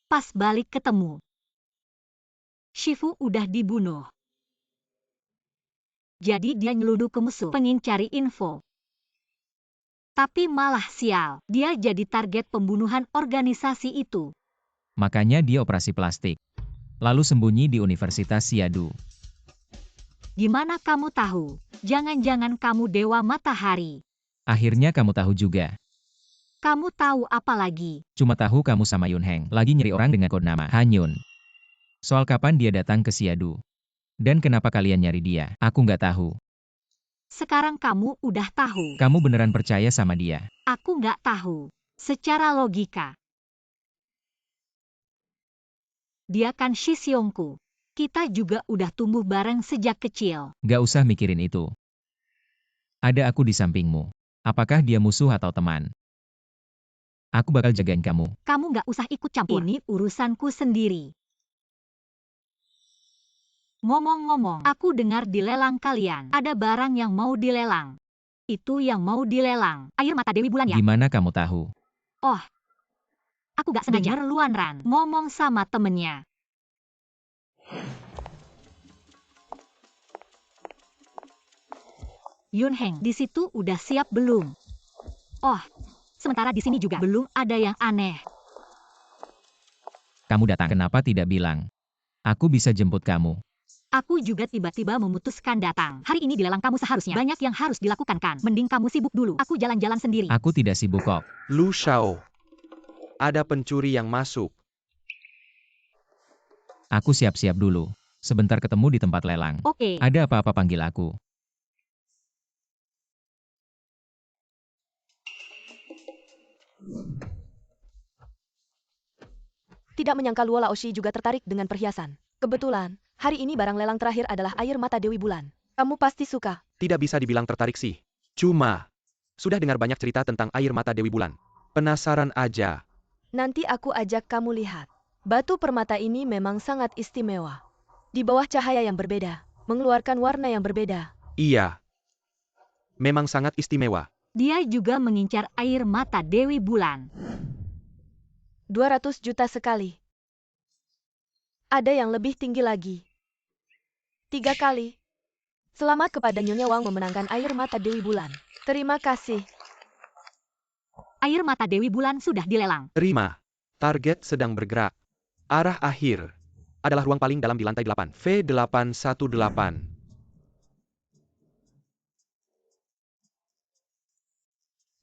Pas balik ketemu, Shifu udah dibunuh. Jadi dia nyeluduk ke musuh, pengen cari info. Tapi malah sial, dia jadi target pembunuhan organisasi itu. Makanya dia operasi plastik. Lalu sembunyi di Universitas Siadu. Gimana kamu tahu? Jangan-jangan kamu Dewa Matahari. Akhirnya kamu tahu juga. Kamu tahu apa lagi? Cuma tahu kamu sama Yun Heng lagi nyari orang dengan kode nama Hanyun. Soal kapan dia datang ke Siadu. Dan kenapa kalian nyari dia, aku nggak tahu. Sekarang kamu udah tahu. Kamu beneran percaya sama dia? Aku nggak tahu. Secara logika. Dia kan Shixiongku. Kita juga udah tumbuh bareng sejak kecil. Nggak usah mikirin itu. Ada aku di sampingmu. Apakah dia musuh atau teman? Aku bakal jagain kamu. Kamu nggak usah ikut campur. Ini urusanku sendiri. Ngomong-ngomong, aku dengar di lelang kalian ada barang yang mau dilelang. Itu yang mau dilelang, air mata Dewi Bulan ya? Gimana kamu tahu? Oh, aku gak sengaja. Dengar Luan Ran ngomong sama temennya. Yun Heng, di situ udah siap belum? Oh, sementara di sini juga belum ada yang aneh. Kamu datang, kenapa tidak bilang? Aku bisa jemput kamu. Aku juga tiba-tiba memutuskan datang. Hari ini di lelang kamu seharusnya banyak yang harus dilakukan kan. Mending kamu sibuk dulu. Aku jalan-jalan sendiri. Aku tidak sibuk kok. Lu Shao. Ada pencuri yang masuk. Aku siap-siap dulu. Sebentar ketemu di tempat lelang. Oke. Ada apa-apa panggil aku. Tidak menyangka Luo Laoshi juga tertarik dengan perhiasan. Kebetulan, hari ini barang lelang terakhir adalah air mata Dewi Bulan. Kamu pasti suka. Tidak bisa dibilang tertarik sih. Cuma, sudah dengar banyak cerita tentang air mata Dewi Bulan. Penasaran aja. Nanti aku ajak kamu lihat. Batu permata ini memang sangat istimewa. Di bawah cahaya yang berbeda, mengeluarkan warna yang berbeda. Iya. Memang sangat istimewa. Dia juga mengincar air mata Dewi Bulan. 200 juta sekali. Ada yang lebih tinggi lagi. 3 kali. Selamat kepada Nyonya Wang memenangkan air mata Dewi Bulan. Terima kasih. Air mata Dewi Bulan sudah dilelang. Terima. Target sedang bergerak. Arah akhir adalah ruang paling dalam di lantai 8. V818.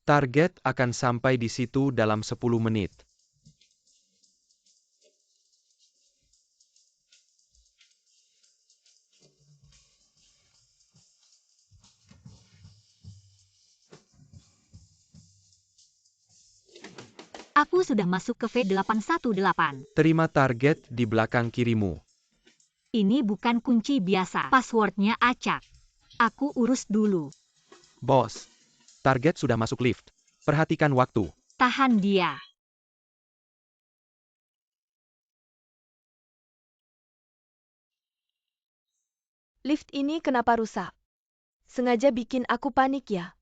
Target akan sampai di situ dalam 10 menit. Aku sudah masuk ke V818. Terima target di belakang kirimu. Ini bukan kunci biasa. Passwordnya acak. Aku urus dulu. Bos, target sudah masuk lift. Perhatikan waktu. Tahan dia. Lift ini kenapa rusak? Sengaja bikin aku panik ya?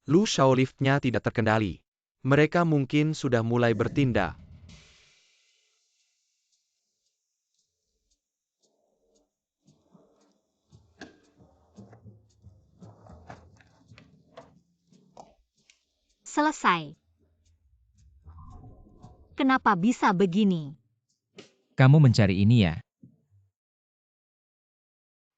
Lu Shao liftnya tidak terkendali. Mereka mungkin sudah mulai bertindak. Selesai. Kenapa bisa begini? Kamu mencari ini ya?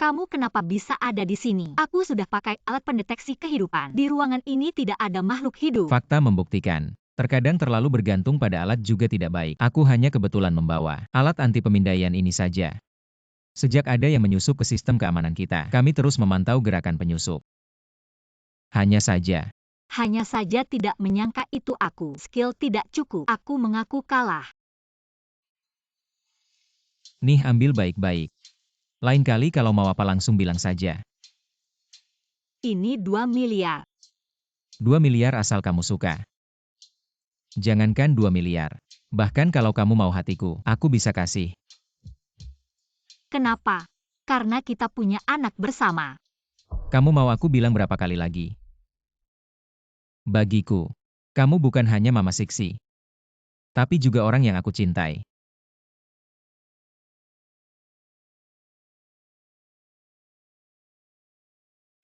Kamu kenapa bisa ada di sini? Aku sudah pakai alat pendeteksi kehidupan. Di ruangan ini tidak ada makhluk hidup. Fakta membuktikan. Terkadang terlalu bergantung pada alat juga tidak baik. Aku hanya kebetulan membawa alat anti pemindaian ini saja. Sejak ada yang menyusup ke sistem keamanan kita, kami terus memantau gerakan penyusup. Hanya saja, tidak menyangka itu aku. Skill tidak cukup. Aku mengaku kalah. nih ambil baik-baik. Lain kali kalau mau apa langsung bilang saja. Ini 2 miliar. 2 miliar asal kamu suka. Jangankan 2 miliar. Bahkan kalau kamu mau hatiku, aku bisa kasih. Kenapa? Karena kita punya anak bersama. Kamu mau aku bilang berapa kali lagi? Bagiku, kamu bukan hanya Mama Siksi, tapi juga orang yang aku cintai.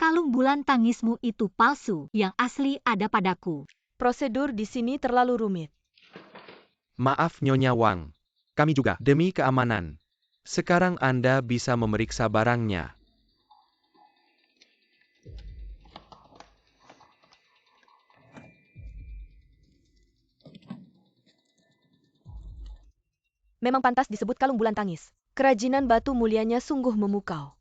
Kalung bulan tangismu itu palsu, yang asli ada padaku. Prosedur di sini terlalu rumit. Maaf Nyonya Wang. Kami juga, demi keamanan. Sekarang Anda bisa memeriksa barangnya. Memang pantas disebut kalung bulan tangis. Kerajinan batu mulianya sungguh memukau.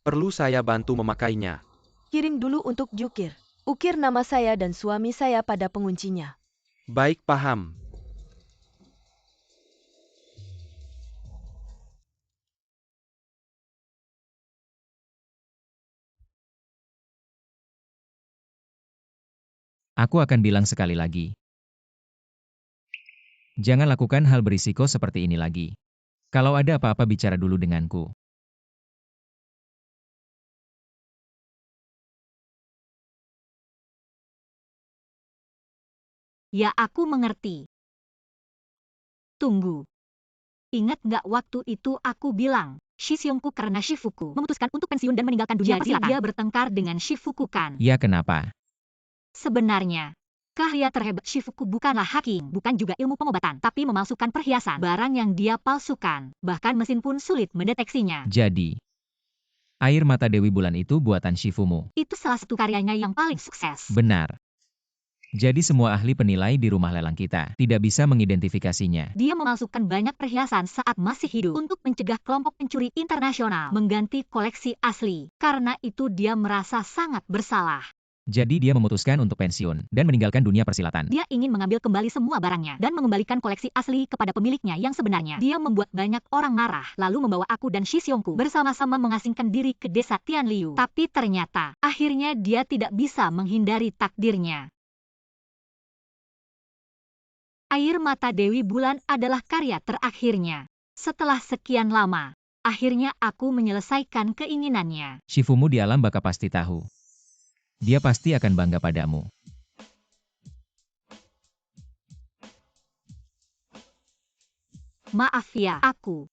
Perlu saya bantu memakainya? Kirim dulu untuk diukir. Ukir nama saya dan suami saya pada penguncinya. Baik, paham. Aku akan bilang sekali lagi. Jangan lakukan hal berisiko seperti ini lagi. Kalau ada apa-apa bicara dulu denganku. Ya aku mengerti. Tunggu. Ingat nggak waktu itu aku bilang, Shisyongku karena Shifuku memutuskan untuk pensiun dan meninggalkan dunia persilatan. Dia bertengkar dengan Shifuku kan? Ya kenapa? Sebenarnya, keahlian terhebat Shifuku bukanlah hacking, bukan juga ilmu pengobatan, tapi memalsukan perhiasan, barang yang dia palsukan. Bahkan mesin pun sulit mendeteksinya. Jadi, air mata Dewi Bulan itu buatan Shifumu. Itu salah satu karyanya yang paling sukses. Benar. Jadi semua ahli penilai di rumah lelang kita tidak bisa mengidentifikasinya. Dia memalsukan banyak perhiasan saat masih hidup untuk mencegah kelompok pencuri internasional mengganti koleksi asli. Karena itu dia merasa sangat bersalah. Jadi dia memutuskan untuk pensiun dan meninggalkan dunia persilatan. Dia ingin mengambil kembali semua barangnya dan mengembalikan koleksi asli kepada pemiliknya yang sebenarnya. Dia membuat banyak orang marah, lalu membawa aku dan Shisyongku bersama-sama mengasingkan diri ke desa Tianliu. Tapi ternyata, akhirnya dia tidak bisa menghindari takdirnya. Air mata Dewi Bulan adalah karya terakhirnya. Setelah sekian lama, akhirnya aku menyelesaikan keinginannya. Shifumu di alam baka pasti tahu. Dia pasti akan bangga padamu. Maaf ya, aku.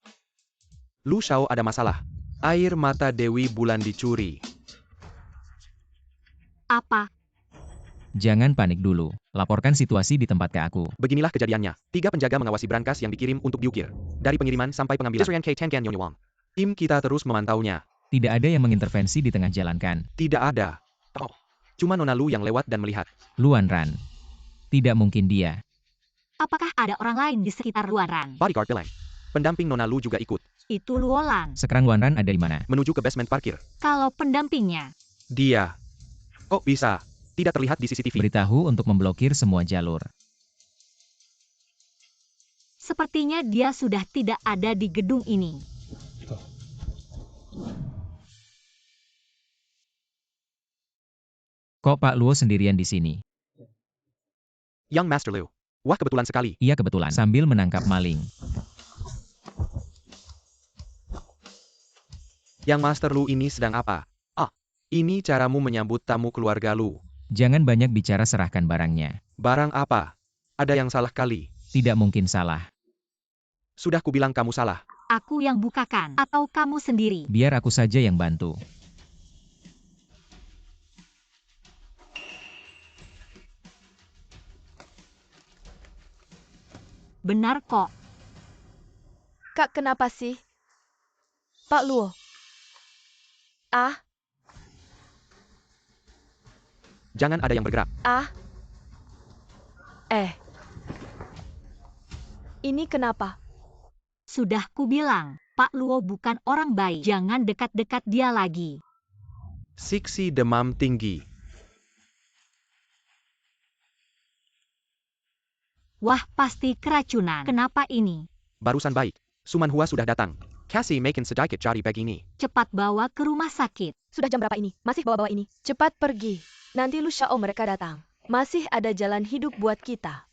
Lu Shao ada masalah. Air mata Dewi Bulan dicuri. Apa? Jangan panik dulu. Laporkan situasi di tempat ke aku. Beginilah kejadiannya. 3 penjaga mengawasi brankas yang dikirim untuk diukir. Dari pengiriman sampai pengambilan. Tim kita terus memantaunya. Tidak ada yang mengintervensi di tengah jalan kan? Tidak ada. Oh, cuma Nona Lu yang lewat dan melihat. Luan Ran. Tidak mungkin dia. Apakah ada orang lain di sekitar Luaran? Bodyguard Peleng. Pendamping Nona Lu juga ikut. Itu Luolan. Sekarang Luan Ran ada di mana? Menuju ke basement parkir. Kalau pendampingnya, Dia. Kok bisa? Tidak terlihat di CCTV. Beritahu untuk memblokir semua jalur. sepertinya dia sudah tidak ada di gedung ini. Kok Pak Luo sendirian di sini? Young Master Liu. Wah, kebetulan sekali. Iya kebetulan. Sambil menangkap maling. Yang Master Lu ini sedang apa? Ah, ini caramu menyambut tamu keluarga Lu. Jangan banyak bicara, serahkan barangnya. Barang apa? Ada yang salah kali. Tidak mungkin salah. Sudah kubilang kamu salah. Aku yang bukakan, atau kamu sendiri? Biar aku saja yang bantu. Benar kok. Kak, kenapa sih? Pak Luo. Ah, Jangan ada yang bergerak. ah. Ini kenapa? Sudah kubilang. Pak Luo bukan orang baik. Jangan dekat-dekat dia lagi. Siksi demam tinggi. Wah, pasti keracunan. Kenapa ini? Barusan baik. Suman Hua sudah datang. Kasih makin sedikit cari begini. Cepat bawa ke rumah sakit. Sudah jam berapa ini? Masih bawa-bawa ini? Cepat pergi. Nanti Lu Xiao mereka datang. Masih ada jalan hidup buat kita.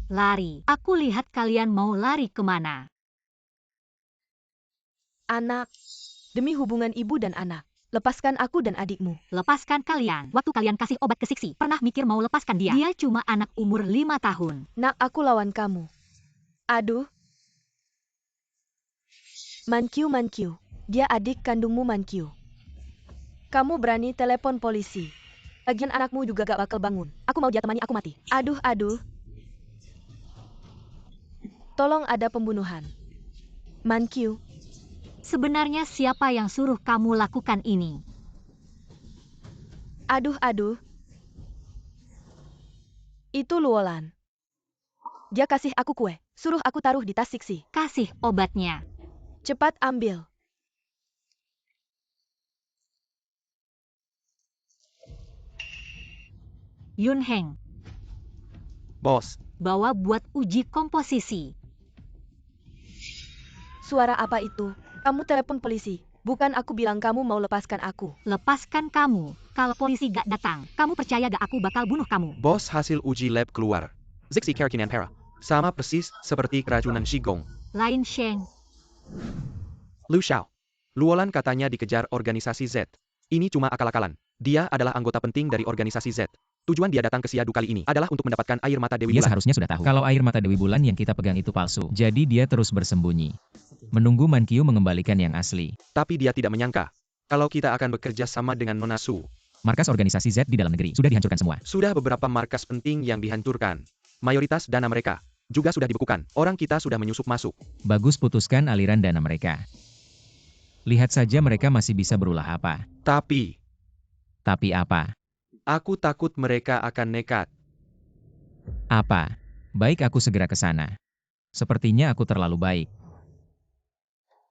Lari. Aku lihat kalian mau lari kemana. Anak. Demi hubungan ibu dan anak. Lepaskan aku dan adikmu. Lepaskan kalian. Waktu kalian kasih obat ke Siksi, pernah mikir mau lepaskan dia? Dia cuma anak umur 5 tahun. Nak, aku lawan kamu. Aduh. Mankyu, Mankyu. Dia adik kandungmu, Mankyu. Kamu berani telepon polisi. Lagian anakmu juga gak bakal bangun. Aku mau dia temani aku mati. Aduh, aduh. Tolong ada pembunuhan. Mankyu. Sebenarnya siapa yang suruh kamu lakukan ini? Aduh, aduh. Itu Luolan. Dia kasih aku kue. Suruh aku taruh di tas Siksi. Kasih obatnya. Cepat ambil. Yun Heng, Bos, bawa buat uji komposisi. Suara apa itu? Kamu telepon polisi. Bukan aku bilang kamu mau lepaskan aku. Lepaskan kamu. Kalau polisi gak datang, kamu percaya gak aku bakal bunuh kamu? bos hasil uji lab keluar. Zixi Kerkinan Para. Sama persis seperti keracunan Shigong. Lain Sheng. Lu Xiao. Luolan katanya dikejar organisasi Z. Ini cuma akal-akalan. Dia adalah anggota penting dari organisasi Z. Tujuan dia datang ke Siadu kali ini adalah untuk mendapatkan air mata Dewi Dia Bulan. seharusnya sudah tahu kalau air mata Dewi Bulan yang kita pegang itu palsu. Jadi dia terus bersembunyi. Menunggu Mankyu mengembalikan yang asli. Tapi dia tidak menyangka kalau kita akan bekerja sama dengan Nona Su. Markas organisasi Z di dalam negeri sudah dihancurkan semua. Sudah beberapa markas penting yang dihancurkan. Mayoritas dana mereka juga sudah dibekukan. Orang kita sudah menyusup masuk. Bagus, putuskan aliran dana mereka. Lihat saja mereka masih bisa berulah apa. Tapi apa? aku takut mereka akan nekat. Apa? Baik, aku segera ke sana. Sepertinya aku terlalu baik.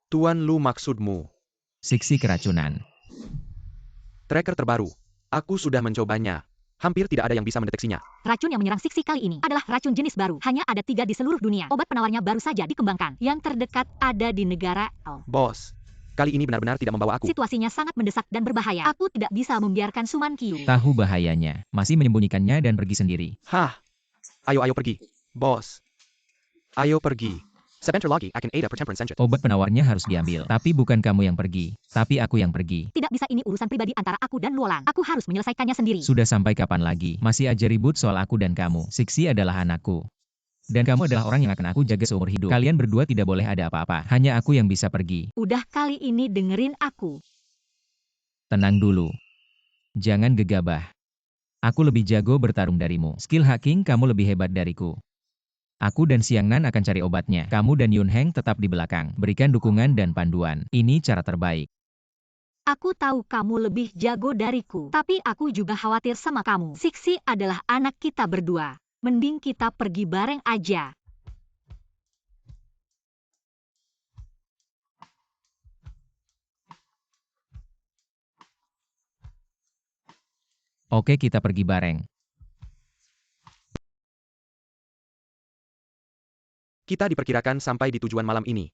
Tuan Lu maksudmu. Siksi keracunan. Tracker terbaru. Aku sudah mencobanya. Hampir tidak ada yang bisa mendeteksinya. Racun yang menyerang Siksi kali ini adalah racun jenis baru. Hanya ada 3 di seluruh dunia. Obat penawarnya baru saja dikembangkan. Yang terdekat ada di negara L. Bos, kali ini benar-benar tidak membawa aku. Situasinya sangat mendesak dan berbahaya. Aku tidak bisa membiarkan Suman Kyu. Tahu bahayanya. Masih menyembunyikannya dan pergi sendiri. Hah? Ayo pergi. Bos. Ayo pergi. Sebentar lagi akan ada pertempuran senjata. Obat penawarnya harus diambil. Tapi bukan kamu yang pergi. Tapi aku yang pergi. Tidak bisa, ini urusan pribadi antara aku dan Luolan. Aku harus menyelesaikannya sendiri. Sudah sampai kapan lagi? Masih aja ribut soal aku dan kamu. Siksi adalah anakku. Dan kamu adalah orang yang akan aku jaga seumur hidup. Kalian berdua tidak boleh ada apa-apa. Hanya aku yang bisa pergi. Udah, kali ini dengerin aku. Tenang dulu. Jangan gegabah. Aku lebih jago bertarung darimu. Skill hacking kamu lebih hebat dariku. Aku dan Siang Nan akan cari obatnya. Kamu dan Yun Heng tetap di belakang. Berikan dukungan dan panduan. Ini cara terbaik. Aku tahu kamu lebih jago dariku. Tapi aku juga khawatir sama kamu. Siksi adalah anak kita berdua. Mending kita pergi bareng aja. Oke, kita pergi bareng. Kita diperkirakan sampai di tujuan malam ini.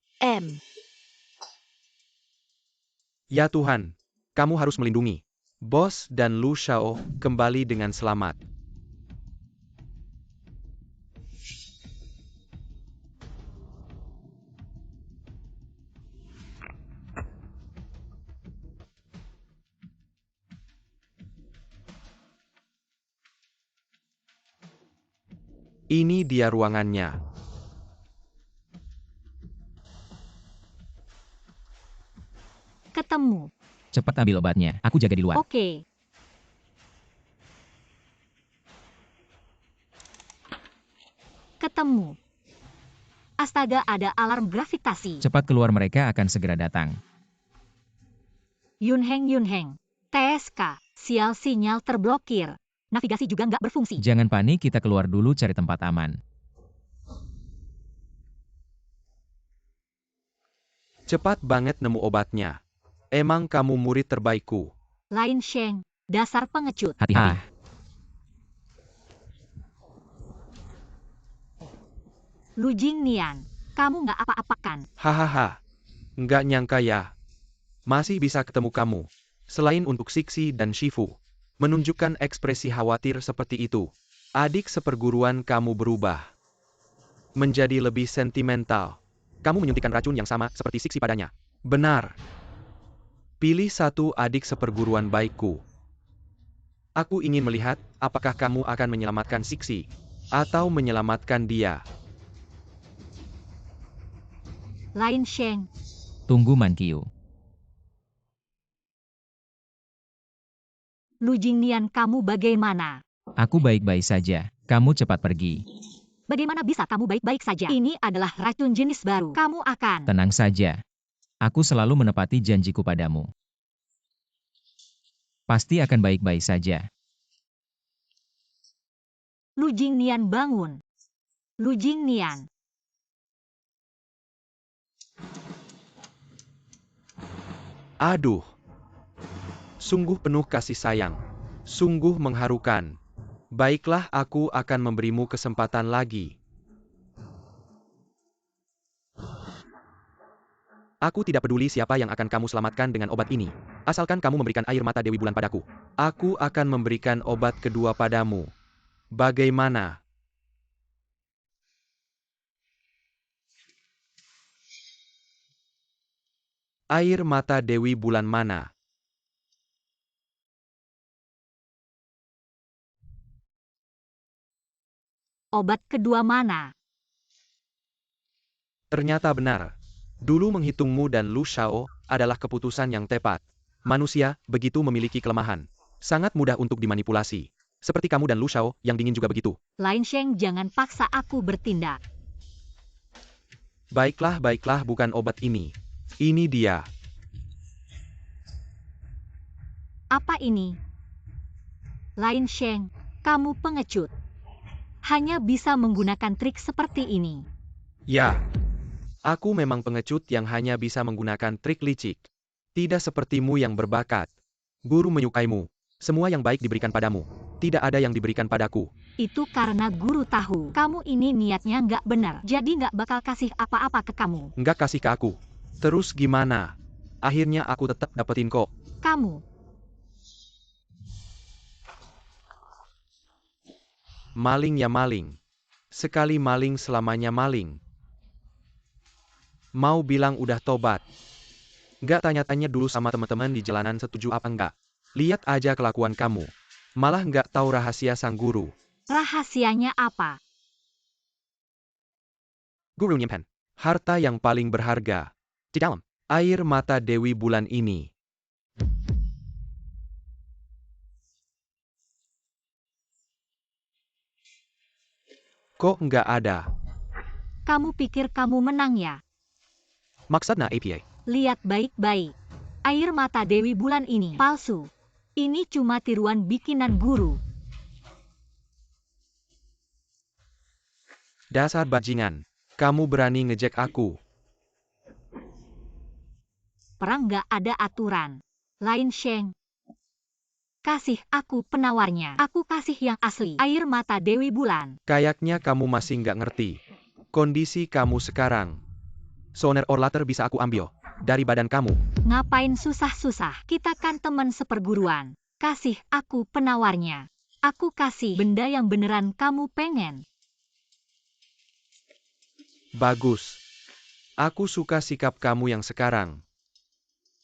Ya Tuhan, kamu harus melindungi Bos dan Lu Xiao kembali dengan selamat. Ini dia ruangannya. Ketemu. Cepat ambil obatnya. Aku jaga di luar. Oke. Ketemu. Astaga, ada alarm gravitasi. Cepat keluar, mereka akan segera datang. Yun Heng. TSK. Sial, sinyal terblokir. Navigasi juga nggak berfungsi. Jangan panik, kita keluar dulu cari tempat aman. Cepat banget nemu obatnya. Emang kamu murid terbaikku. Lain Sheng, dasar pengecut. Hati-hati. Lu Jingnian, kamu nggak apa-apakan. Hahaha. Nggak nyangka ya. Masih bisa ketemu kamu. Selain untuk Sixi dan Shifu. Menunjukkan ekspresi khawatir seperti itu. Adik seperguruan kamu berubah. Menjadi lebih sentimental. Kamu menyuntikkan racun yang sama seperti Sixi padanya. Benar. Pilih satu adik seperguruan baikku. Aku ingin melihat apakah kamu akan menyelamatkan Sixi. Atau menyelamatkan dia. Lain Sheng, Tunggu Man Qiu. Lu Jingnian kamu bagaimana? Aku baik-baik saja. Kamu cepat pergi. Bagaimana bisa kamu baik-baik saja? Ini adalah racun jenis baru. Kamu akan... Tenang saja. Aku selalu menepati janjiku padamu. Pasti akan baik-baik saja. Lu Jingnian bangun. Lu Jingnian. Aduh. Sungguh penuh kasih sayang. Sungguh mengharukan. Baiklah, aku akan memberimu kesempatan lagi. Aku tidak peduli siapa yang akan kamu selamatkan dengan obat ini. Asalkan kamu memberikan air mata Dewi Bulan padaku. Aku akan memberikan obat kedua padamu. Bagaimana? Air mata Dewi Bulan mana? Obat kedua mana? Ternyata benar. Dulu menghitungmu dan Lu Shao adalah keputusan yang tepat. Manusia begitu memiliki kelemahan. Sangat mudah untuk dimanipulasi. Seperti kamu dan Lu Shao yang dingin juga begitu. Lain Sheng, jangan paksa aku bertindak. Baiklah, baiklah, bukan obat ini. Ini dia. Apa ini? Lain Sheng, kamu pengecut. Hanya bisa menggunakan trik seperti ini. Ya. Aku memang pengecut yang hanya bisa menggunakan trik licik. Tidak sepertimu yang berbakat. Guru menyukaimu. Semua yang baik diberikan padamu. Tidak ada yang diberikan padaku. Itu karena guru tahu kamu ini niatnya nggak benar. Jadi nggak bakal kasih apa-apa ke kamu. Nggak kasih ke aku. Terus gimana? Akhirnya aku tetap dapetin kok. Kamu. Maling ya maling. Sekali maling selamanya maling. Mau bilang udah tobat. Nggak tanya-tanya dulu sama teman-teman di jalanan setuju apa enggak. Lihat aja kelakuan kamu. Malah nggak tahu rahasia sang guru. Rahasianya apa? Guru nyimpen harta yang paling berharga. Di dalam air mata Dewi Bulan ini. Kok nggak ada? Kamu pikir kamu menang ya? Maksudnya APA. Lihat baik-baik. Air mata Dewi Bulan ini palsu. Ini cuma tiruan bikinan guru. Dasar bajingan. Kamu berani ngejek aku. Perang nggak ada aturan. Lain Sheng. Kasih aku penawarnya. Aku kasih yang asli. Air mata Dewi Bulan. Kayaknya kamu masih nggak ngerti. Kondisi kamu sekarang. Sooner or later bisa aku ambil. Dari badan kamu. Ngapain susah-susah? Kita kan teman seperguruan. Kasih aku penawarnya. Aku kasih benda yang beneran kamu pengen. Bagus. Aku suka sikap kamu yang sekarang.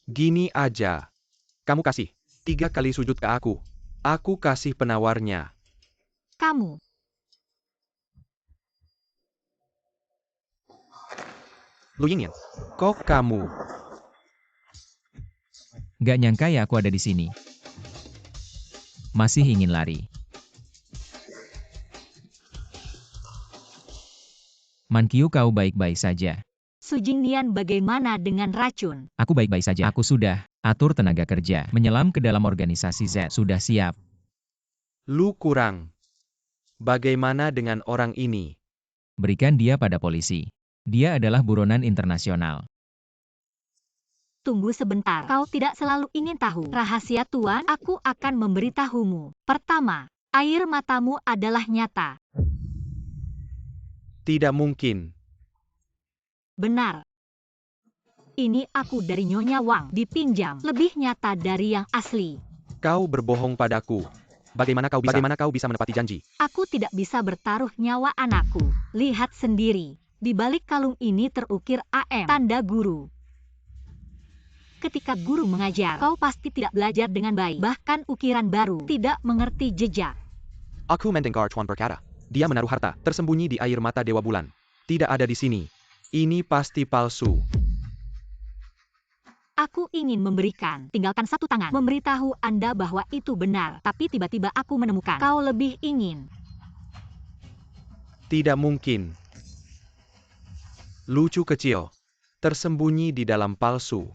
Gini aja. Kamu kasih 3 kali sujud ke aku. Aku kasih penawarnya. Kamu. Lu Yingyan. Kok kamu? Gak nyangka ya aku ada di sini. Masih ingin lari. Man Qiu, kau baik-baik saja. Su Jingnian bagaimana dengan racun? Aku baik-baik saja. Aku sudah atur tenaga kerja. Menyelam ke dalam organisasi Z. Sudah siap. Lu kurang. Bagaimana dengan orang ini? Berikan dia pada polisi. Dia adalah buronan internasional. Tunggu sebentar. Kau tidak selalu ingin tahu rahasia Tuan? Aku akan memberitahumu. Pertama, air matamu adalah nyata. Tidak mungkin. Benar. Ini aku dari Nyonya Wang, dipinjam. Lebih nyata dari yang asli. Kau berbohong padaku. Bagaimana kau bisa menepati janji? Aku tidak bisa bertaruh nyawa anakku. Lihat sendiri. Di balik kalung ini terukir AM, tanda guru. Ketika guru mengajar, kau pasti tidak belajar dengan baik. Bahkan ukiran baru tidak mengerti jejak. Aku mendengar Tuan berkata. Dia menaruh harta tersembunyi di air mata Dewa Bulan. Tidak ada di sini. Ini pasti palsu. Aku ingin memberikan, tinggalkan satu tangan, memberitahu Anda bahwa itu benar. Tapi tiba-tiba aku menemukan, kau lebih ingin. Tidak mungkin. Lucu kecil. Tersembunyi di dalam palsu.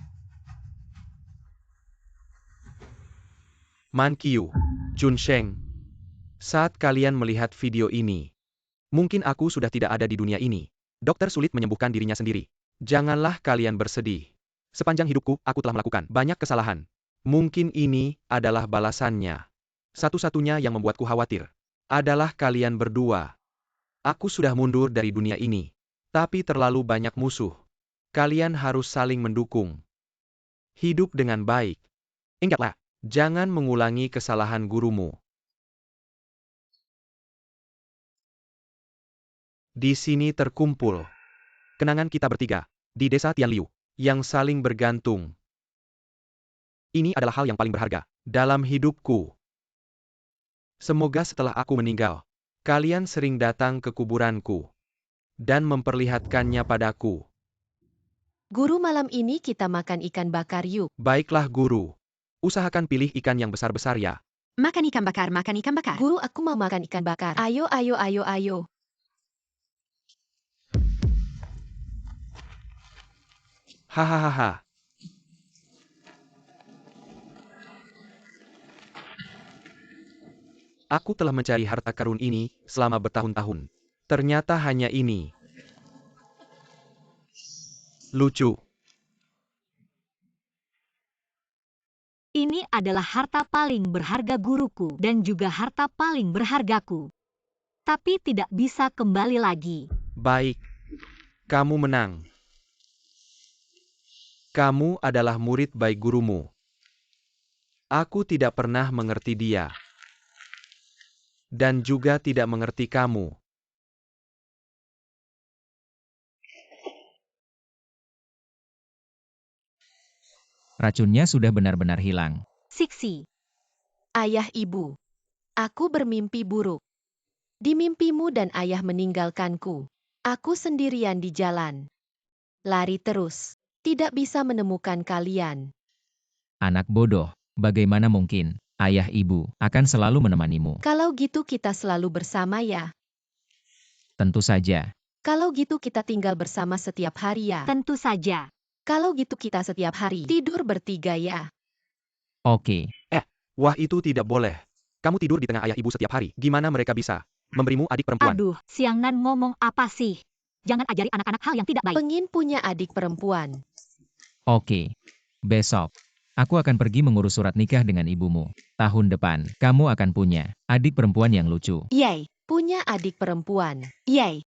Man Qiu, Jun Sheng. Saat kalian melihat video ini, mungkin aku sudah tidak ada di dunia ini. Dokter sulit menyembuhkan dirinya sendiri. Janganlah kalian bersedih. Sepanjang hidupku, aku telah melakukan banyak kesalahan. Mungkin ini adalah balasannya. Satu-satunya yang membuatku khawatir adalah kalian berdua. Aku sudah mundur dari dunia ini. Tapi terlalu banyak musuh. Kalian harus saling mendukung. Hidup dengan baik. Ingatlah, jangan mengulangi kesalahan gurumu. Di sini terkumpul kenangan kita bertiga di desa Tianliu yang saling bergantung. Ini adalah hal yang paling berharga dalam hidupku. Semoga setelah aku meninggal, kalian sering datang ke kuburanku dan memperlihatkannya padaku. Guru, malam ini kita makan ikan bakar yuk. Baiklah guru. Usahakan pilih ikan yang besar-besar ya. Makan ikan bakar, makan ikan bakar. Guru, aku mau makan ikan bakar. Ayo, ayo, ayo, ayo. Hahaha. Aku telah mencari harta karun ini selama bertahun-tahun. Ternyata hanya ini. Lucu. Ini adalah harta paling berharga guruku dan juga harta paling berhargaku. Tapi tidak bisa kembali lagi. Baik. Kamu menang. Kamu adalah murid baik gurumu. Aku tidak pernah mengerti dia. Dan juga tidak mengerti kamu. Racunnya sudah benar-benar hilang. Siksi. Ayah, ibu. Aku bermimpi buruk. Di mimpimu dan ayah meninggalkanku. Aku sendirian di jalan. Lari terus. Tidak bisa menemukan kalian. Anak bodoh, bagaimana mungkin ayah ibu akan selalu menemanimu? Kalau gitu kita selalu bersama ya. Tentu saja. Kalau gitu kita tinggal bersama setiap hari ya. Tentu saja. Kalau gitu kita setiap hari tidur bertiga ya. Oke. Wah, itu tidak boleh. Kamu tidur di tengah ayah ibu setiap hari. Gimana mereka bisa memberimu adik perempuan? Aduh, Siang Nan ngomong apa sih? Jangan ajari anak-anak hal yang tidak baik. Pengin punya adik perempuan. Oke. Besok, aku akan pergi mengurus surat nikah dengan ibumu. Tahun depan, kamu akan punya adik perempuan yang lucu. Yay, punya adik perempuan. Yay.